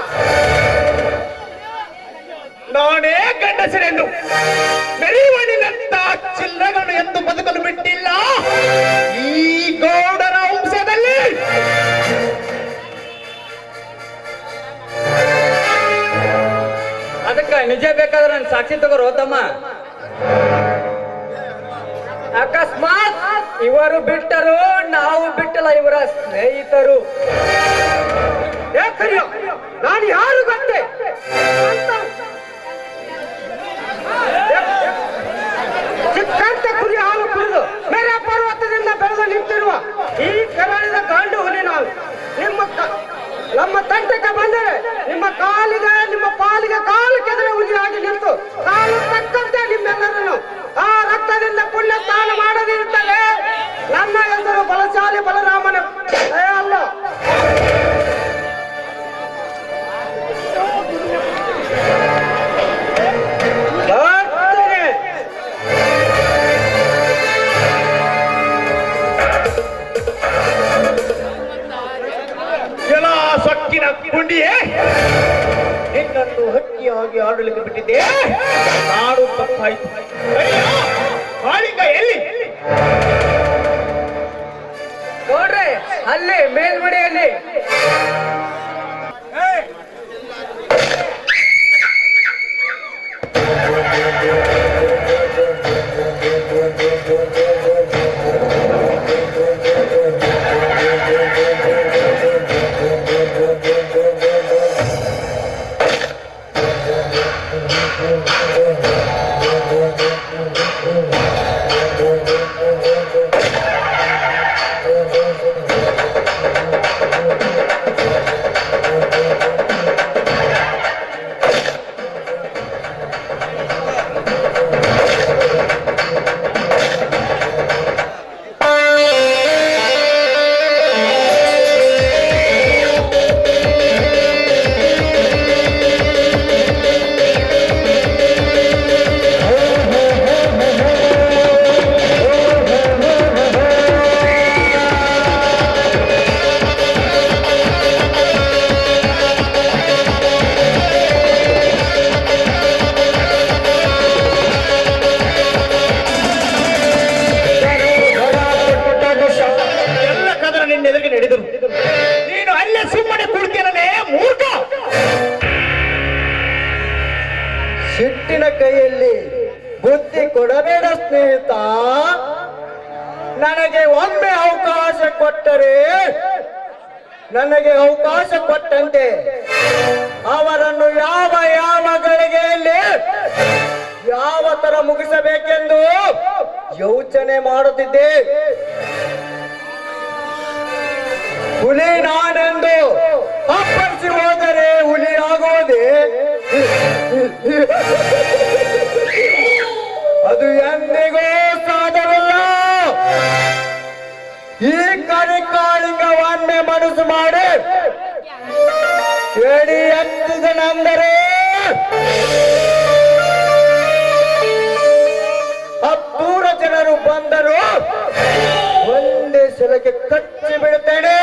ನಾನೇ ಗಂಡಸರೆಂದು ಮೆರಿವಣಿನಂತ ಚಿಲ್ಲಗಳನ್ನು ಎಂದು ಬದುಕಲು ಬಿಟ್ಟಿಲ್ಲ ಈ ಗೌಡನ ವಂಶದಲ್ಲಿ. ಅದಕ್ಕ ನಿಜ ಬೇಕಾದ್ರೆ ನನ್ ಸಾಕ್ಷಿ ತಗೋರು ತಮ್ಮ. ಅಕಸ್ಮಾತ್ ಇವರು ಬಿಟ್ಟರು, ನಾವು ಬಿಟ್ಟಲ್ಲ, ಇವರ ಸ್ನೇಹಿತರು. ಯಾಕರಿಯೋ ನಾನು ಯಾರು ಗೊತ್ತೇ? ಚಿಕ್ಕಂತ ಕುರಿ ಹಾಲು ಕುಡಿದು ಮೇರೆ ಪರ್ವತದಿಂದ ಬೆಳೆದು ನಿಂತಿರುವ ಈ ಕೆರಳಿದ ಗಂಡು ಹುಲಿ ನಾವು. ನಮ್ಮ ತಂಟಕ್ಕೆ ಬಂದರೆ ನಿಮ್ಮ ಪಾಲಿಗೆ ಕಾಲು ಕೆದರಿ ಹುಲಿಯಾಗಿ ನಿಂತು ಕಾಲು ತಕ್ಕಂತೆ ನಿಮ್ಮೆಲ್ಲರನ್ನು ಆ ರಕ್ತದಿಂದ ಪುಣ್ಯ ಸ್ನಾನ ಮಾಡದಿರುತ್ತದೆ. ನನ್ನ ಹೆಸರು ಬಲಶಾಲಿ ಬಲರಾಮನ ಅಲ್ಲ. ಎಲ್ಲ ಸೊಕ್ಕಿನ ಗುಂಡಿಯೇ, ನಿನ್ನನ್ನು ಹಕ್ಕಿಯಾಗಿ ಆಡಲಿಕ್ಕೆ ಬಿಟ್ಟಿದ್ದೆ. ನಾಡು ತಪ್ಪಾಯ್ತು. ಕಾಳಿಂಗ ಎಲ್ಲಿ? ನೋಡ್ರಿ ಅಲ್ಲಿ ಮೇಲ್ಮನೆಯಲ್ಲಿ. ಕೊಡಬೇಡ ಸ್ನೇಹಿತ. ನನಗೆ ಒಮ್ಮೆ ಅವಕಾಶ ಕೊಟ್ಟರೆ ನನಗೆ ಅವಕಾಶ ಕೊಟ್ಟಂತೆ ಅವರನ್ನು ಯಾವ ಯಾವ ಗಳಿಗೆಯಲ್ಲಿ ಯಾವ ತರ ಮುಗಿಸಬೇಕೆಂದು ಯೋಚನೆ ಮಾಡುತ್ತಿದ್ದೆ. ಹುಲಿ ನಾನೆಂದು ಅಪ್ಪಳಿಸಿ ಹೋದರೆ ಹುಲಿ ಆಗೋದೆ ಅದು ಎಂದಿಗೂ ಸಾಧ್ಯವಿಲ್ಲ. ಈ ಕರಿಕಾಳಿಂಗವನ್ನೇ ಮನಸ್ಸು ಮಾಡಿ ಎಡಿ ಎತ್ತಿದನೆಂದರೆ ಹತ್ತೂರ ಜನರು ಬಂದರು ಒಂದೇ ಸಲಕ್ಕೆ ಕಚ್ಚಿ ಬಿಡುತ್ತೇನೆ.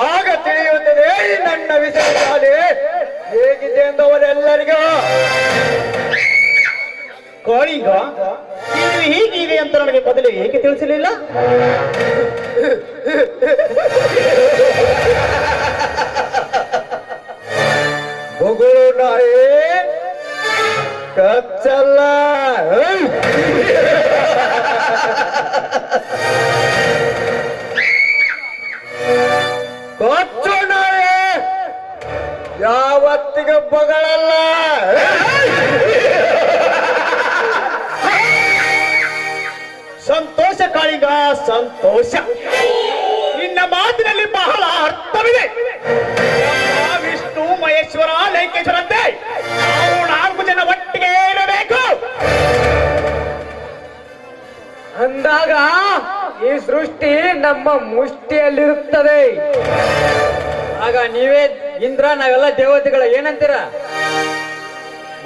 ಆಗ ತಿಳಿಯುತ್ತದೆ ನನ್ನ ವಿಷಯದಲ್ಲಿ ಹೇಗಿದೆ ಎಂದು ಅವರೆಲ್ಲರಿಗೂ. ಕಾಳಿಂಗ ಇದು ಹೀಗಿದೆ ಅಂತ ನನಗೆ ಮೊದಲೇ ಏಕೆ ತಿಳಿಸಲಿಲ್ಲ? ಬೊಗಳು ನಾಯಿ ಕಚ್ಚಲ್ಲ. ಕೊಚ್ಚು ನಾಯಿ ಯಾವತ್ತಿಗೂ ಬೊಗಳಲ್ಲ. ಸಂತೋಷ ಕಾಳಿಂಗ, ಸಂತೋಷ. ನಿನ್ನ ಮಾತಿನಲ್ಲಿ ಬಹಳ ಅರ್ಥವಿದೆ. ಬ್ರಹ್ಮ, ವಿಷ್ಣು, ಮಹೇಶ್ವರ, ಲಂಕೇಶ್ವರಂತೆ ನಾವು 4 ಜನ ಒಟ್ಟಿಗೆ ಇರಬೇಕು ಅಂದಾಗ ಈ ಸೃಷ್ಟಿ ನಮ್ಮ ಮುಷ್ಟಿಯಲ್ಲಿರುತ್ತದೆ. ಆಗ ನೀವೇ ಇಂದ್ರ, ನಾವೆಲ್ಲ ದೇವತೆಗಳ ಏನಂತೀರ?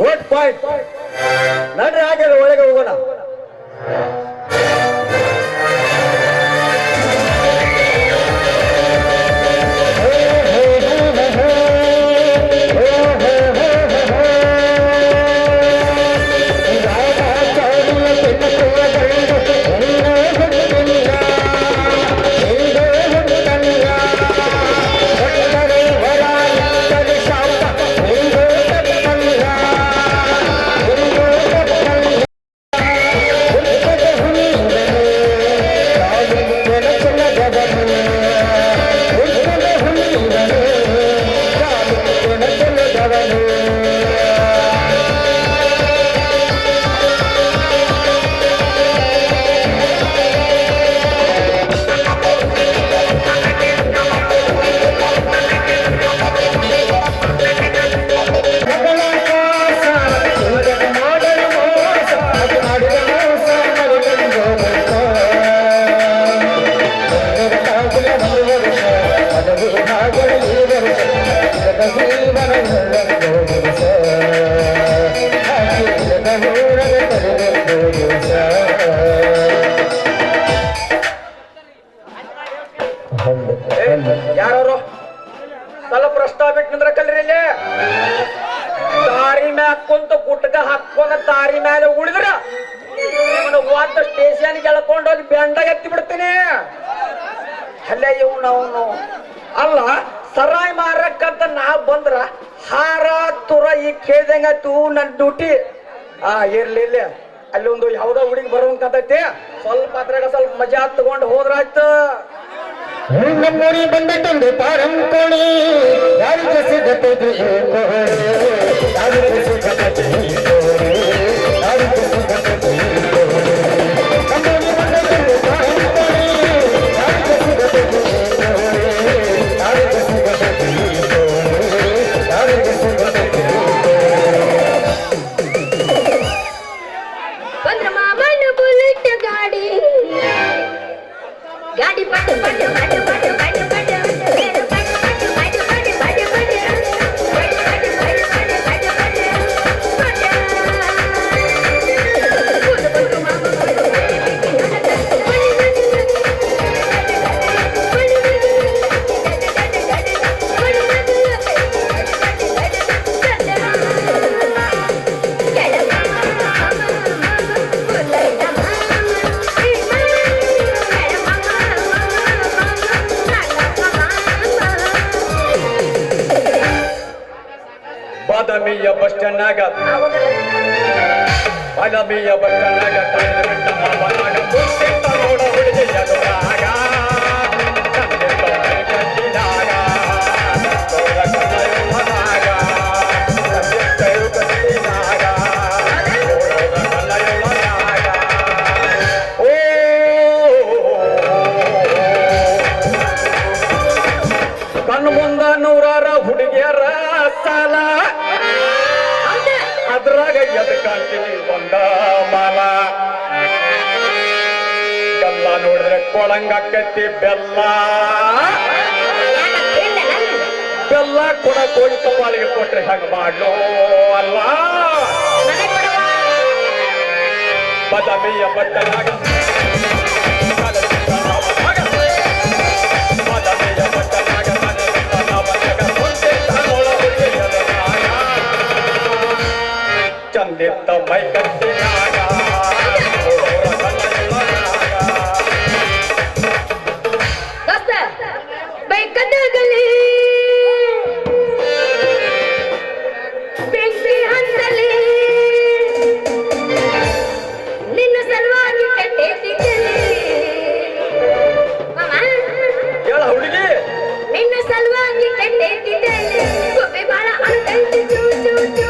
Good point. ನಡ್ರಿ ಹಾಗೆ ಒಳಗೆ ಹೋಗೋಣ. ಯಾರು ಸ್ವಲ್ಪ ಪ್ರಸ್ತಾವ ಬಿಟ್ಟು ನಿಂದ್ರ ಕಲ್ರಿ ಇಲ್ಲಿ. ತಾರಿ ಮ್ಯಾಗ ಕುಂತ ಗುಟ್ಕ ಹಾಕೊಂಡ ತಾರಿ ಮ್ಯಾಲ ಉಳಿದ್ರ ಒಂದು ಸ್ಟೇಷನ್ ಎಳ್ಕೊಂಡೋಗಿ ಬೆಂಡಾಗ ಎತ್ತಿ ಬಿಡ್ತೀನಿ. ಅಲ್ಲೇ ಇವನು ಅಲ್ಲ ಸರಾಯಿ ಮಾರಕ್ಕಂತ ನಾ ಬಂದ್ರ ಹಾರ ತುರ ಈ ಕೇಳ್ದಂಗಾಯ್ತು ನನ್ ಡ್ಯೂಟಿ. ಇರ್ಲಿಲ್ಲ ಅಲ್ಲಿ ಒಂದು ಯಾವ್ದೋ ಹುಡುಗಿ ಬರುವಂಕತೈತಿ, ಸ್ವಲ್ಪ ಅದ್ರಾಗ ಸ್ವಲ್ಪ ಮಜಾ ತಗೊಂಡು ಹೋದ್ರಾಯ್ತು. ನಮ್ಮೂರಿ ಬಂದಿಟ್ಟೊಂದು ಪಾರಂಕೋಣಿ ಯಾರಿಗೆ ಸಿದ್ಧತೆ ಯಾರಿಗೆ ಸಿದ್ಧತೆ ಯಾರಿಗೆ ಸಿದ್ಧತೆ ನಮ್ಮೂರಿ ಬಂದಿಟ್ಟೊಂದು ಪಾರಂಕೋಣಿ ಯಾರಿಗೆ ಸಿದ್ಧತೆ ಯಾರಿಗೆ ಸಿದ್ಧತೆ ಯಾರಿಗೆ ಸಿದ್ಧತೆ ಬಂದ್ರ ಮಾಮನ ಬುಲೆಟ್ ಗಾಡಿ ಗಾಡಿ ಪಟ್ಟು ಪಟ್ಟು ಪಟ್ಟು ಪಟ್ಟು ಪಟ್ಟು ಪಟ್ಟು ಪಟ್ಟು ಪಟ್ಟು ಪಟ್ಟು ಪಟ್ಟು ಪಟ್ಟು ಪಟ್ಟು ಪಟ್ಟು ಪಟ್ಟು ಪಟ್ಟು ಪಟ್ಟು ಪಟ್ಟು ಅನಮಿಯ ಬಟ್ಟನಾಗ ತನ್ನ ಬಿಟ್ಟ ಮಾವನಾಗ ಕುಂತಿದ್ದ ನೋಡ ಹುಡುಗಿಯ ದುರಾಗ ತಂದಿದ್ದ ಮೈ ಕಟ್ಟಿದಾಗ ತೋರ ಕಲ್ಲಯುಳನಾಗ ತಂದಿದ್ದೆಯು ಕಟ್ಟಿದಾಗ ನೋಡೋದ ಕಲ್ಲಯುಳನಾಗ ಓ ಕಣ್ಣು ಮುಂದ ನೂರಾರ ಹುಡುಗಿಯರ ಸಾಲ ಅದ್ರಾಗ ಎದಕ್ಕಂತೀನಿ ಒಂದ ಮಾಲ ಬೆಲ್ಲ ನೋಡಿದ್ರೆ ಕೊಳಂಗಾಕತಿ ಬೆಲ್ಲ ಬೆಲ್ಲ ಕೊಡ ಕೋಳಿ ಕವ್ವಾಲಿಗೆ ಕೊಟ್ರೆ ಹಂಗ ಮಾಡ್ಲೋ ಅಲ್ಲ ಬದಮಿಯ ಬಟ್ಟನಾಗ ಬದಮಿಯ ಬಟ್ಟನಾಗ ಚಂದಿತ್ತ ಮೈ ಕಟ್ಟಿನಾಗ ದೋಸ್ತ ಬೈಕದಾಗಲಿ ಬೆಂಕಿ ಹತ್ತಲಿ ನಿನ್ನ ಸಲುವಾಗಿ ಕಟ್ಟೇತಿದ್ದಲಿ ಮಾಮ ಹೇಳ ಹುಡುಗಿ ನಿನ್ನ ಸಲುವಾಗಿ ಕಟ್ಟೇತಿದ್ದಲಿ ಕೊಬ್ಬೆ ಬಾಳ ಅಳ್ತೈತಿ ಚೂ ಚೂ ಚೂ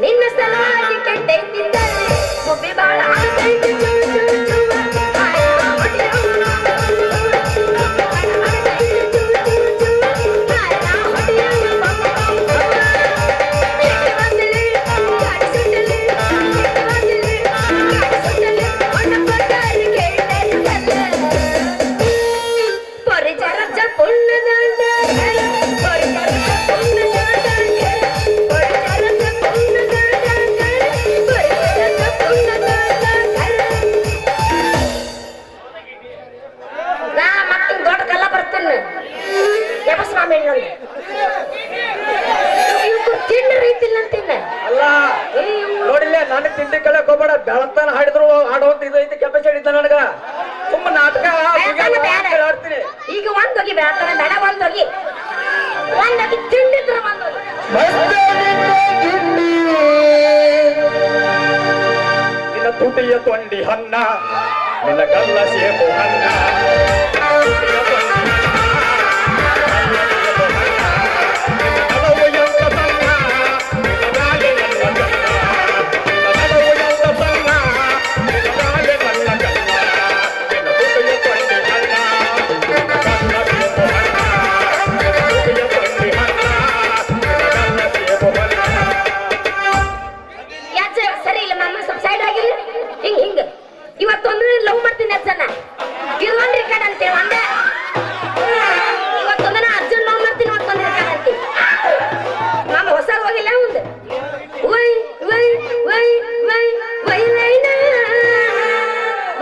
ನಿನ್ನ ಸಲುವಾಗಿ ಕೆಟ್ಟೈತಿದ್ದಲ್ಲಿ ಒಬ್ಬೆ ಬಾಳ ಆಗ್ತೈತಿ ನೋಡಿಲ್ಲ ನನ್ನ ತಿಂಡಿ ಕಳಕ್ ಹೋಗ್ಬೇಡ ಬೆಳತನ ಹಾಡಿದ್ರು ಹಾಡುವಂತ ಇದೈತಿ ಕೆಪಾಸಿಟಿ ಇದ್ದ ನನಗ ಸುಮ್ಮ ನಾಟಕ ಆಡ್ತೀನಿ ಈಗ ಒಂದೋಗಿ ಬೇಡ ಬೇಡ ಒಂದೋಗಿ ತಿಂಡಿದ್ರ ಒಂದೋಗಿ ನಿನ್ನ ತುಟಿಯ ತೊಂಡಿ ಹನ್ನ ನಿನ್ನ ಗಲ್ಲ ಸೇಬು ಹನ್ನ ಸರಿ ಇಲ್ಲ ಮಾಮ ಸ್ವಲ್ಪ ಸೈಡ್ ಆಗಿಲ್ಲ ಹಿಂಗ್ ಹಿಂಗ ಇವತ್ತೊಂದು ಲವ್ ಮಾಡ್ತೀನಿ ಅಜ್ಜನ ಇದು ಒಂದ್ ರೆಕಾರ್ಡ್ ಅಂತೇಳಿ ಒಂದೇ ಇವತ್ತೊಂದನ ಅರ್ಜುನ್ ಲವ್ ಮಾಡ್ತೀನಿ ಇವತ್ತೊಂದು ರೆಕಾರ್ಡ್ ಅಂತೀವಿ ಮಾಮ ಹೊಸ ಹೋಗಿಲ್ಲ ಒಂದು ವೈ ವೈ ವೈ ವೈ ವೈಲೈನ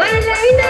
ವೈಲೈನ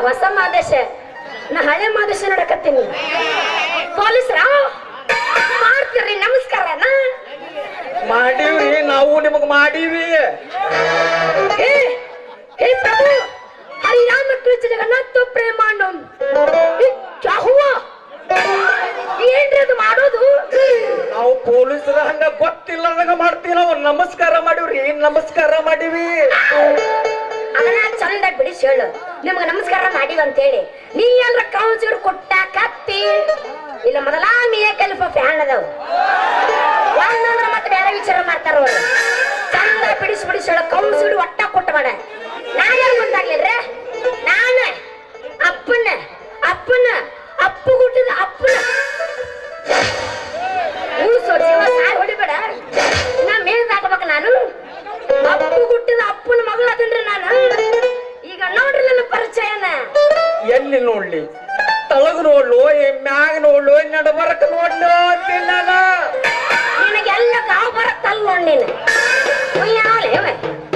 ಹೊಸ ಮಾದೇಶ ನಾ ಹಳೆ ಮಾದೇಶ ನೋಡಕತ್ತೀನಿ ಪೊಲೀಸರ ಮಾಡ್ತೀರಿ ನಮಸ್ಕಾರನ ಮಾಡೀವಿ ನಾವು ನಿಮಗ್ ಮಾಡೀವಿ ಹೇ ಪ್ರಭು ಹರಿರಾಮ ಕೃಷ್ಣ ಜಗನ್ನಾಥ ಪ್ರೇಮಾಂಡಂ ಕ್ಯಾ ಹುವಾ ಏನ್ರಿ ಅದು ಮಾಡೋದು ನಾವು ಪೊಲೀಸರ ಹಂಗ ಗೊತ್ತಿಲ್ಲದಂಗ ಮಾಡ್ತೀವಿ ನಾವು ನಮಸ್ಕಾರ ಮಾಡೀವ್ರಿ ನಮಸ್ಕಾರ ಮಾಡೀವಿ ಅದನ್ನ ಚಂದ ಬಿಡಿಸಿ ಹೇಳು ನಿಮ್ಗ ನಮಸ್ಕಾರ ಮಾಡಿವ ಅಂತ ಹೇಳಿ ನೀ ಎಲ್ರ ಕೌನ್ಸಿಲ್ ಕೊಟ್ಟ ಕತ್ತಿ ಇಲ್ಲ ಮೊದಲ ಮೀಯ ಕೆಲಸ ಫ್ಯಾನ್ ಅದಾವ ಒಂದಂದ್ರ ಮತ್ತೆ ಬೇರೆ ವಿಚಾರ ಮಾಡ್ತಾರ ಅವ್ರು ಚಂದ ಬಿಡಿಸಿ ಹೇಳು ಕೌನ್ಸಿಲ್ ಒಟ್ಟ ಕೊಟ್ಟ ಮಾಡ ನಾ ಯಾರು ಗೊತ್ತಾಗ್ಲಿಲ್ರಿ ನಾನು ಅಪ್ಪನ ಅಪ್ಪು ಹುಟ್ಟಿದ ಅಪ್ಪನ ನಡಬರಕ ನೋಡ್ಲು ಅಂತೀನಿ ನಾನು. ನಿನಗೆಲ್ಲ ಗಾವ್ ಬರತ್ತಲ್ಲ ನೋಡ್ ನೀನು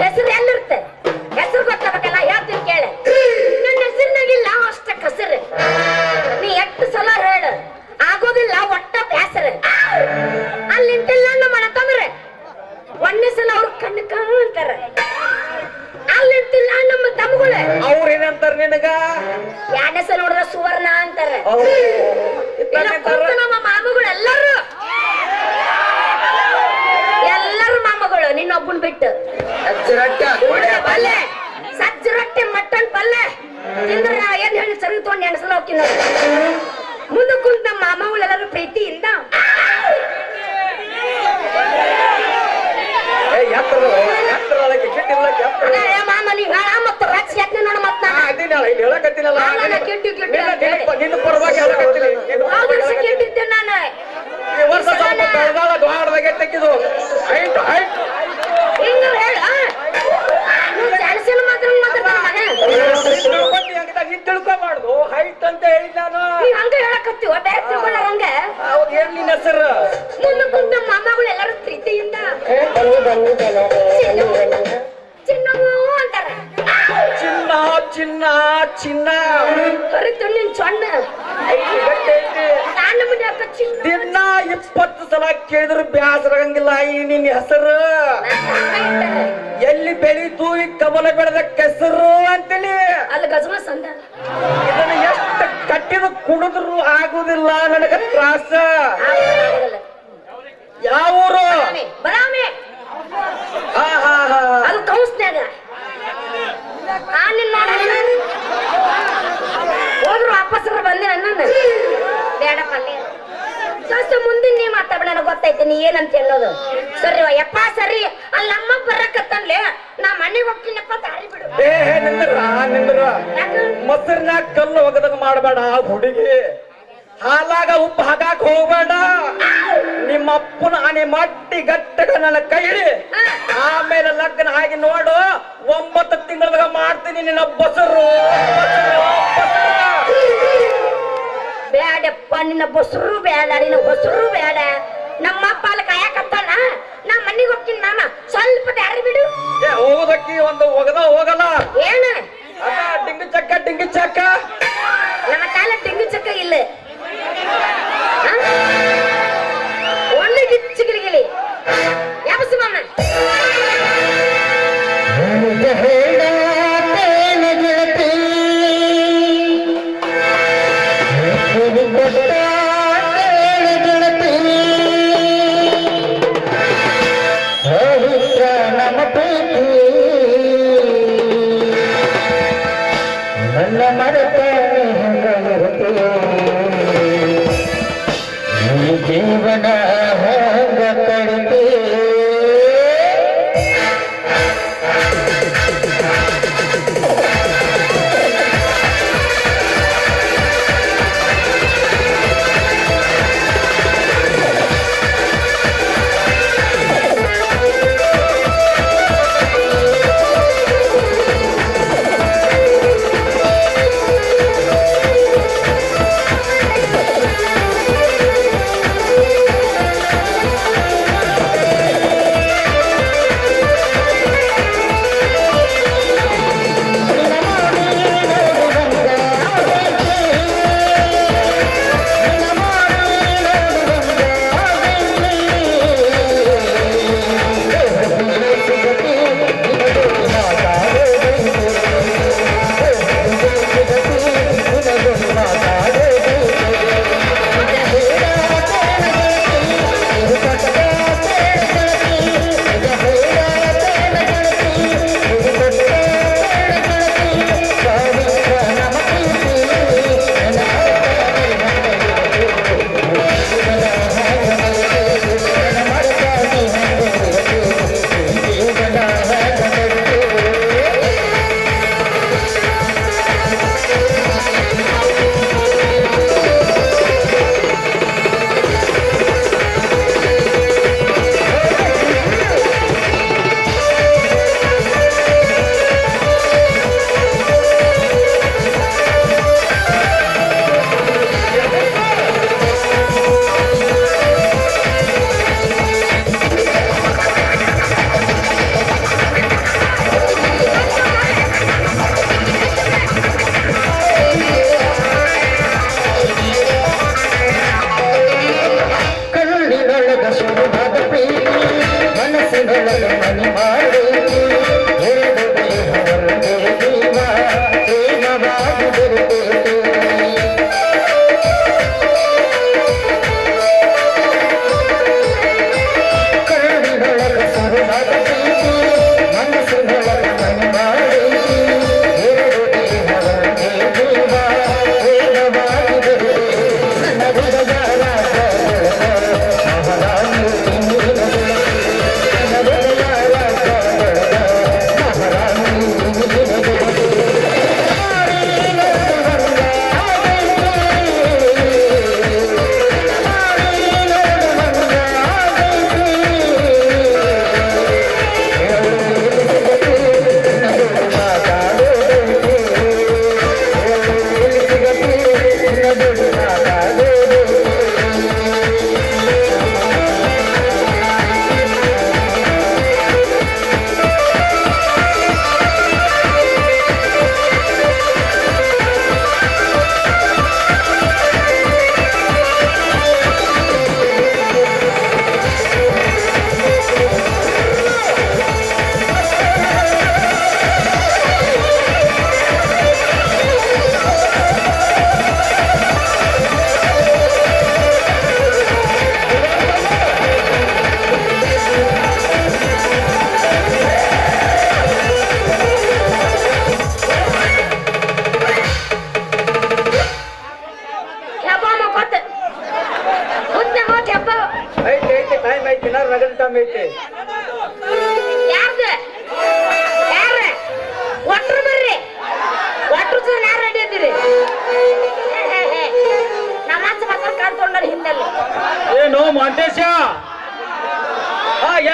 ಹೆಸರು ಎಲ್ಲಿರುತ್ತೆ ಹೆಸರು ಗೊತ್ತಾಗಬೇಕಲ್ಲ ಹೇಳ್ತೀನಿ ಕೇಳ ನನ್ನ ಹೆಸರಿನಾಗಿಲ್ಲ ಅಷ್ಟ ಕಸರು ನೀ ಎಷ್ಟು ಸಲ ಹೇಳ ಆಗೋದಿಲ್ಲ ಒಟ್ಟ ಬ್ಯಾಸರ ಅಲ್ಲಿ ನಿಂತಿಲ್ಲ ನಮ್ಮ ಅಣ್ಣ ತಂದ್ರೆ ಒಂದೇ ಸಲ ಅವ್ರ ಕಣ್ಣಕ ಅಂತಾರ ಅಲ್ಲಿ ನಿಂತಿಲ್ಲ ನಮ್ಮ ತಮ್ಮಗಳು ಅವ್ರ ಏನಂತಾರ ನಿನಗ? ಎರಡನೇ ಸಲ ನೋಡಿದ್ರೆ ಸುವರ್ಣ ಅಂತಾರ ನಮ್ಮ ಮಾಮಗಳು ಎಲ್ಲರೂ ಮಾಮಗಳು ನಿನ್ನೊಬ್ಬನ್ ಬಿಟ್ಟು ಪಲ್ಲೆ ಸಜ್ಜ ರೊಟ್ಟಿ ಮಟನ್ ಪಲ್ಲೆ ತಿಂದ್ರ ಏನ್ ಹೇಳಿ ಸರಿ ತಗೊಂಡು ಎಣಸಲ ಹೋಗ್ತೀನಿ ಮುಂದೆ ಕುಂತ ನಮ್ಮ ಮಾಮಗಳೆಲ್ಲರೂ ಪ್ರೀತಿಯಿಂದ ಮಾಮ ನೀ ಹೇಳ ಮತ್ತ ರಚ್ ಯತ್ನ ನೋಡ ಮತ್ತ ನಿನ್ನ ಪರವಾಗಿ ಕೆಟ್ಟಿದ್ದೆ ನಾನು ತೆಗೆದು ಹಿಂಗ ಹೇಳ ಜಾಣಸಿನ ಮಾತ್ರ ನೀನ್ ತಿಳ್ಕೊಬಾರ್ದು ಹೈಟ್ ಅಂತ ಹೇಳಿ ನಾನು ನೀವ್ ಹಂಗ ಹೇಳಕತ್ತೀವ ಬೇರೆ ತಿಳ್ಕೊಳ್ಳಾರ ಹಂಗ ಏನ್ ನಿನ್ನ ಹೆಸರು? ಮುಂದೆ ಕುಂತ ಮಾಮಗಳು ಎಲ್ಲರೂ ಪ್ರೀತಿಯಿಂದ ಚಿನ್ನವು ಅಂತಾರ ಚಿನ್ನ ಚಿನ್ನ ಚಿನ್ನ ಕರಿತು ನಿನ್ ಚೊಣ್ಣ ನಾನು ಮನೆ ಅಕ್ಕ ಚಿನ್ನ ದಿನ 20 ಸಲ ಕೇಳಿದ್ರು ಬ್ಯಾಸರಾಗಂಗಿಲ್ಲ ಈ ನಿನ್ನ ಹೆಸರು ಎಲ್ಲಿ ಬೆಳೀತು ಈ ಕಮಲ ಬೆಳೆದ ಕೆಸರು ಅಂತೇಳಿ ಅಲ್ಲಿ ಗಜಮ ಸಂದ ಇದನ್ನ ಎಷ್ಟು ಕಟ್ಟಿದ ಕುಡಿದ್ರು ಆಗುದಿಲ್ಲ ನನಗ ತ್ರಾಸ. ಯಾವ ಊರು? ಬರಾಮೆ ಹಾ ಹಾ ಹಾ ಅದು ಕೌನ್ಸ್ನ್ಯಾಗ ಹೋದ್ರು ವಾಪಸ್ ಬಂದೆ ನನ್ನ ಬೇಡಪ್ಪ ಸ್ವಲ್ಪ ಮುಂದಿನ ನೀ ಮಾತಾಡ ನನಗೆ ಗೊತ್ತೈತಿ ನೀ ಏನಂತ ಹೇಳೋದು ಸರಿ ಯಪ್ಪ ಸರಿ ಅಲ್ಲಿ ನಮ್ಮ ಬರಕತ್ತನ್ಲೆ ನಾ ಮನೆಗೆ ಹೋಗ್ತೀನಪ್ಪ ದಾರಿ ಬಿಡು ನಿಂದ್ರ ಮೊಸರಿನಾಗ ಕಲ್ಲು ಒಗದಾಗ ಮಾಡಬೇಡ ಹುಡುಗಿ ಹಾಲಾಗ ಉಪ್ಪು ಹಾಕಾಕ್ ಹೋಗ್ಬೇಡ ನಿಮ್ಮ ಅಪ್ಪನ ಆನೆ ಮಟ್ಟಿ ಗಟ್ಟಗ ನನ್ನ ಕೈ ಹಿಡಿ ಆಮೇಲೆ ಲಗ್ನ ಆಗಿ ನೋಡು 9 ತಿಂಗಳದಾಗ ಮಾಡ್ತೀನಿ ನಿನ್ನ ಬಸರು ಬೇಡಪ್ಪ ನಿನ್ನ ಬಸರು ಬೇಡ ನಿನ್ನ ಬಸರು ಬೇಡ ನಮ್ಮ ಅಪ್ಪ ಅಲ್ಲಿ ಕಾಯಕತ್ತಾನ ನಾ ಮನೆಗೆ ಹೋಗ್ತೀನಿ ಮಾಮ ಸ್ವಲ್ಪ ದಾರಿ ಬಿಡು ಹೋಗೋದಕ್ಕೆ ಒಂದು ಒಗದ ಹೋಗಲ್ಲ ಏನ ಡಿಂಗಿ ಚಕ್ಕ ನಮ್ಮ ಕಾಲ ತೆಂಗು ಚಕ್ಕ ಇಲ್ಲ ಒಳ್ಳೆ ಗಿಚ್ಚಿಗಿಲಿ ಯಾವಸಿ ಮಾಮ ನನ್ನ ಮರೆತ ಆರಾಮ್ ಐತಿ. ಯಾರ್ದು ಯಾರ ಒಟ್ರು ಬರ್ರಿ ಒಟ್ರು ಸರ್ ಯಾರು ರೆಡಿ ಅಂದಿರಿ ನಮ್ಮ ಅಜ್ಜ ಬರ್ತಾರೆ ಕಾಣ್ಕೊಂಡ್ರೆ ಹಿಂದಲ್ಲಿ ಏನು ಮಾಂತೇಶ?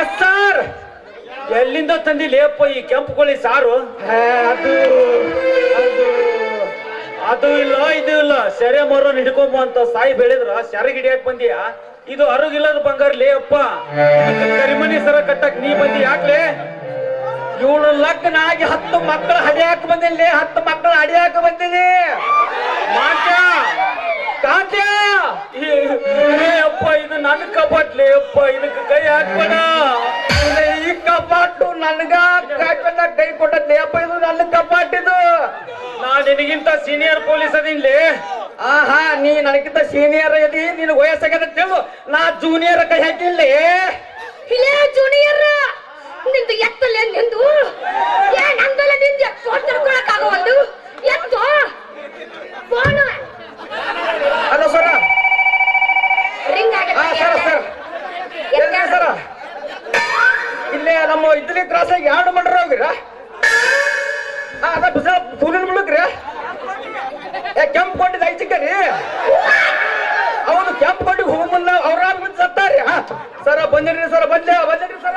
Yes sir. ಎಲ್ಲಿಂದ ತಂದಿಲೇಪ್ಪ ಈ ಕೆಂಪು ಕೋಳಿ ಸಾರು? ಅದು ಅದು ಇಲ್ಲ ಇದು ಇಲ್ಲ. ಸೆರೆ ಮರ ಹಿಡ್ಕೊಂಬ ಅಂತ ಸಾಯಿ ಬೆಳೆದ್ರ ಸೆರೆ ಹಿಡಿಯಕ್ ಬಂದಿಯ? ಇದು ಅರುಗಿಲ್ಲದ ಬಂಗಾರಲೇ ಅಪ್ಪ. ಕರಿಮನಿ ಸರ ಕಟ್ಟಕ್ ನೀ ಬಂದಿ ಯಾಕ್ಲೆ? ಇವಳು ಲಗ್ನ ಆಗಿ 10 ಮಕ್ಕಳು ಹಡಿಯಾಕ ಬಂದಿಲ್ಲ. 10 ಮಕ್ಕಳು ಹಡಿಯಾಕ ಬಂದಿನಿ. ಮಾಂತ್ಯ ಕಾಂತ್ಯ ಅಪ್ಪ, ಇದು ನನ್ನ ಕಪಾಟ್ಲೆ ಅಪ್ಪ. ಇದಕ್ಕೆ ಕೈ ಹಾಕ್ಬೇಡ. ಈ ಕಪಾಟು ನನ್ಗ ಕೈ ಕೊಟ್ಟದ್ಲಿ ಅಪ್ಪ. ಇದು ನನ್ನ ಕಪಾಟ್. ಇದು ನಾ ನಿನಗಿಂತ ಸೀನಿಯರ್ ಪೊಲೀಸ್ ಅದಿನ್ಲಿ. ಆಹಾ, ನೀ ನನಗಿಂತ ಸೀನಿಯರ್ ಅದಿ. ನಿನ್ ವಯಸ್ಸಾಗ್ಯದ ತಿಳ್ದು ನಾ ಜೂನಿಯರ್ ಕೈ ಹಾಕಿಲ್ಲಿ. ಇಲ್ಲೇ ಜೂನಿಯರ್ ನಿಂದು ಎತ್ತಲ್ಲ ನಿಂದು ನಂದಲ್ಲ ನಿಂದು ಫೋನ್ ತಡ್ಕೊಳಕ್ ಆಗೋದು ಎತ್ತು ಫೋನ್ ಹಲೋ ಸರ. ರಿಂಗ್ ಸರ ಸರ್ ಎಲ್ಲಿ ಸರ? ಇಲ್ಲೇ ನಮ್ಮ ಇದ್ಲಿ ಕ್ರಾಸ್ ಆಗಿ 2 ಮಂಡ್ರ ಹೋಗಿರ. ಅದ ಬಿಸ ಫೂಲಿನ ಮುಳುಕ್ರಿ. ಕೆಂಪು ಕೊಂಡಿದ್ದು ಐಚಿಕರಿ. ಹೌದು, ಕೆಂಪು ಕೊಂಡಿಗೆ ಹೋಗ ಮುಂದ ಅವ್ರ ಸತ್ತಾರಿ. ಸರ ಬಂದಿರಿ ಸರ, ಬಂದಿರಿ ಸರ.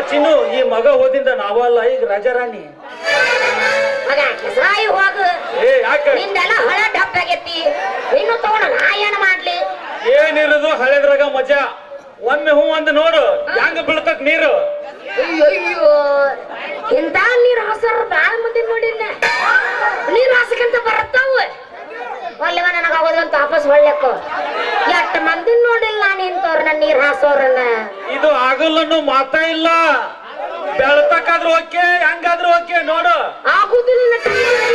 ಚಿನ್ನು, ಈ ಮಗ ಹೋದಿಂದ ನಾವಲ್ಲ, ಈಗ ರಾಜಾರಾಣಿ. ಮಗ ಸಾಯಿ ಹೋಗು. ಯಾಕೆ? ನಿಂದೆಲ್ಲ ಹಳ ಡಬ್ ಆಗೈತಿ. ಇನ್ನು ತಗೊಂಡು ನಾ ಏನ್ ಮಾಡ್ಲಿ? ಏನಿರೋದು ಹಳೆದ್ರಾಗ ಮಜಾ. ಒಮ್ಮೆ ಹೂ ಅಂದ್ ನೋಡು ಹೆಂಗ ಬೀಳ್ತಕ್ ನೀರು. ಅಯ್ಯೋ ಇಂತ ನೀರ್ ಹಸರ್ ಬಾಳ ಮಂದಿ ನೋಡಿಲ್ಲ. ನೀರ್ ಹಾಸಕಂತ ಬರುತ್ತಾವ. ಒಳ್ಳೆವ ನನಗಾಗೋದಂತ ವಾಪಸ್ ಒಳ್ಳೆಕ್ಕ. ಎಷ್ಟು ಮಂದಿ ನೋಡಿಲ್ಲ ನಾನು ಇಂತವ್ರನ್ನ ನೀರ್ ಹಾಸೋರನ್ನ. ಇದು ಆಗಲ್ಲ ಅನ್ನೋ ಮಾತಾ ಇಲ್ಲ. ಬೆಳತಕ್ಕಾದ್ರೂ ಓಕೆ, ಹೆಂಗಾದ್ರೂ ಓಕೆ ನೋಡು. ಆಗುದಿಲ್ಲ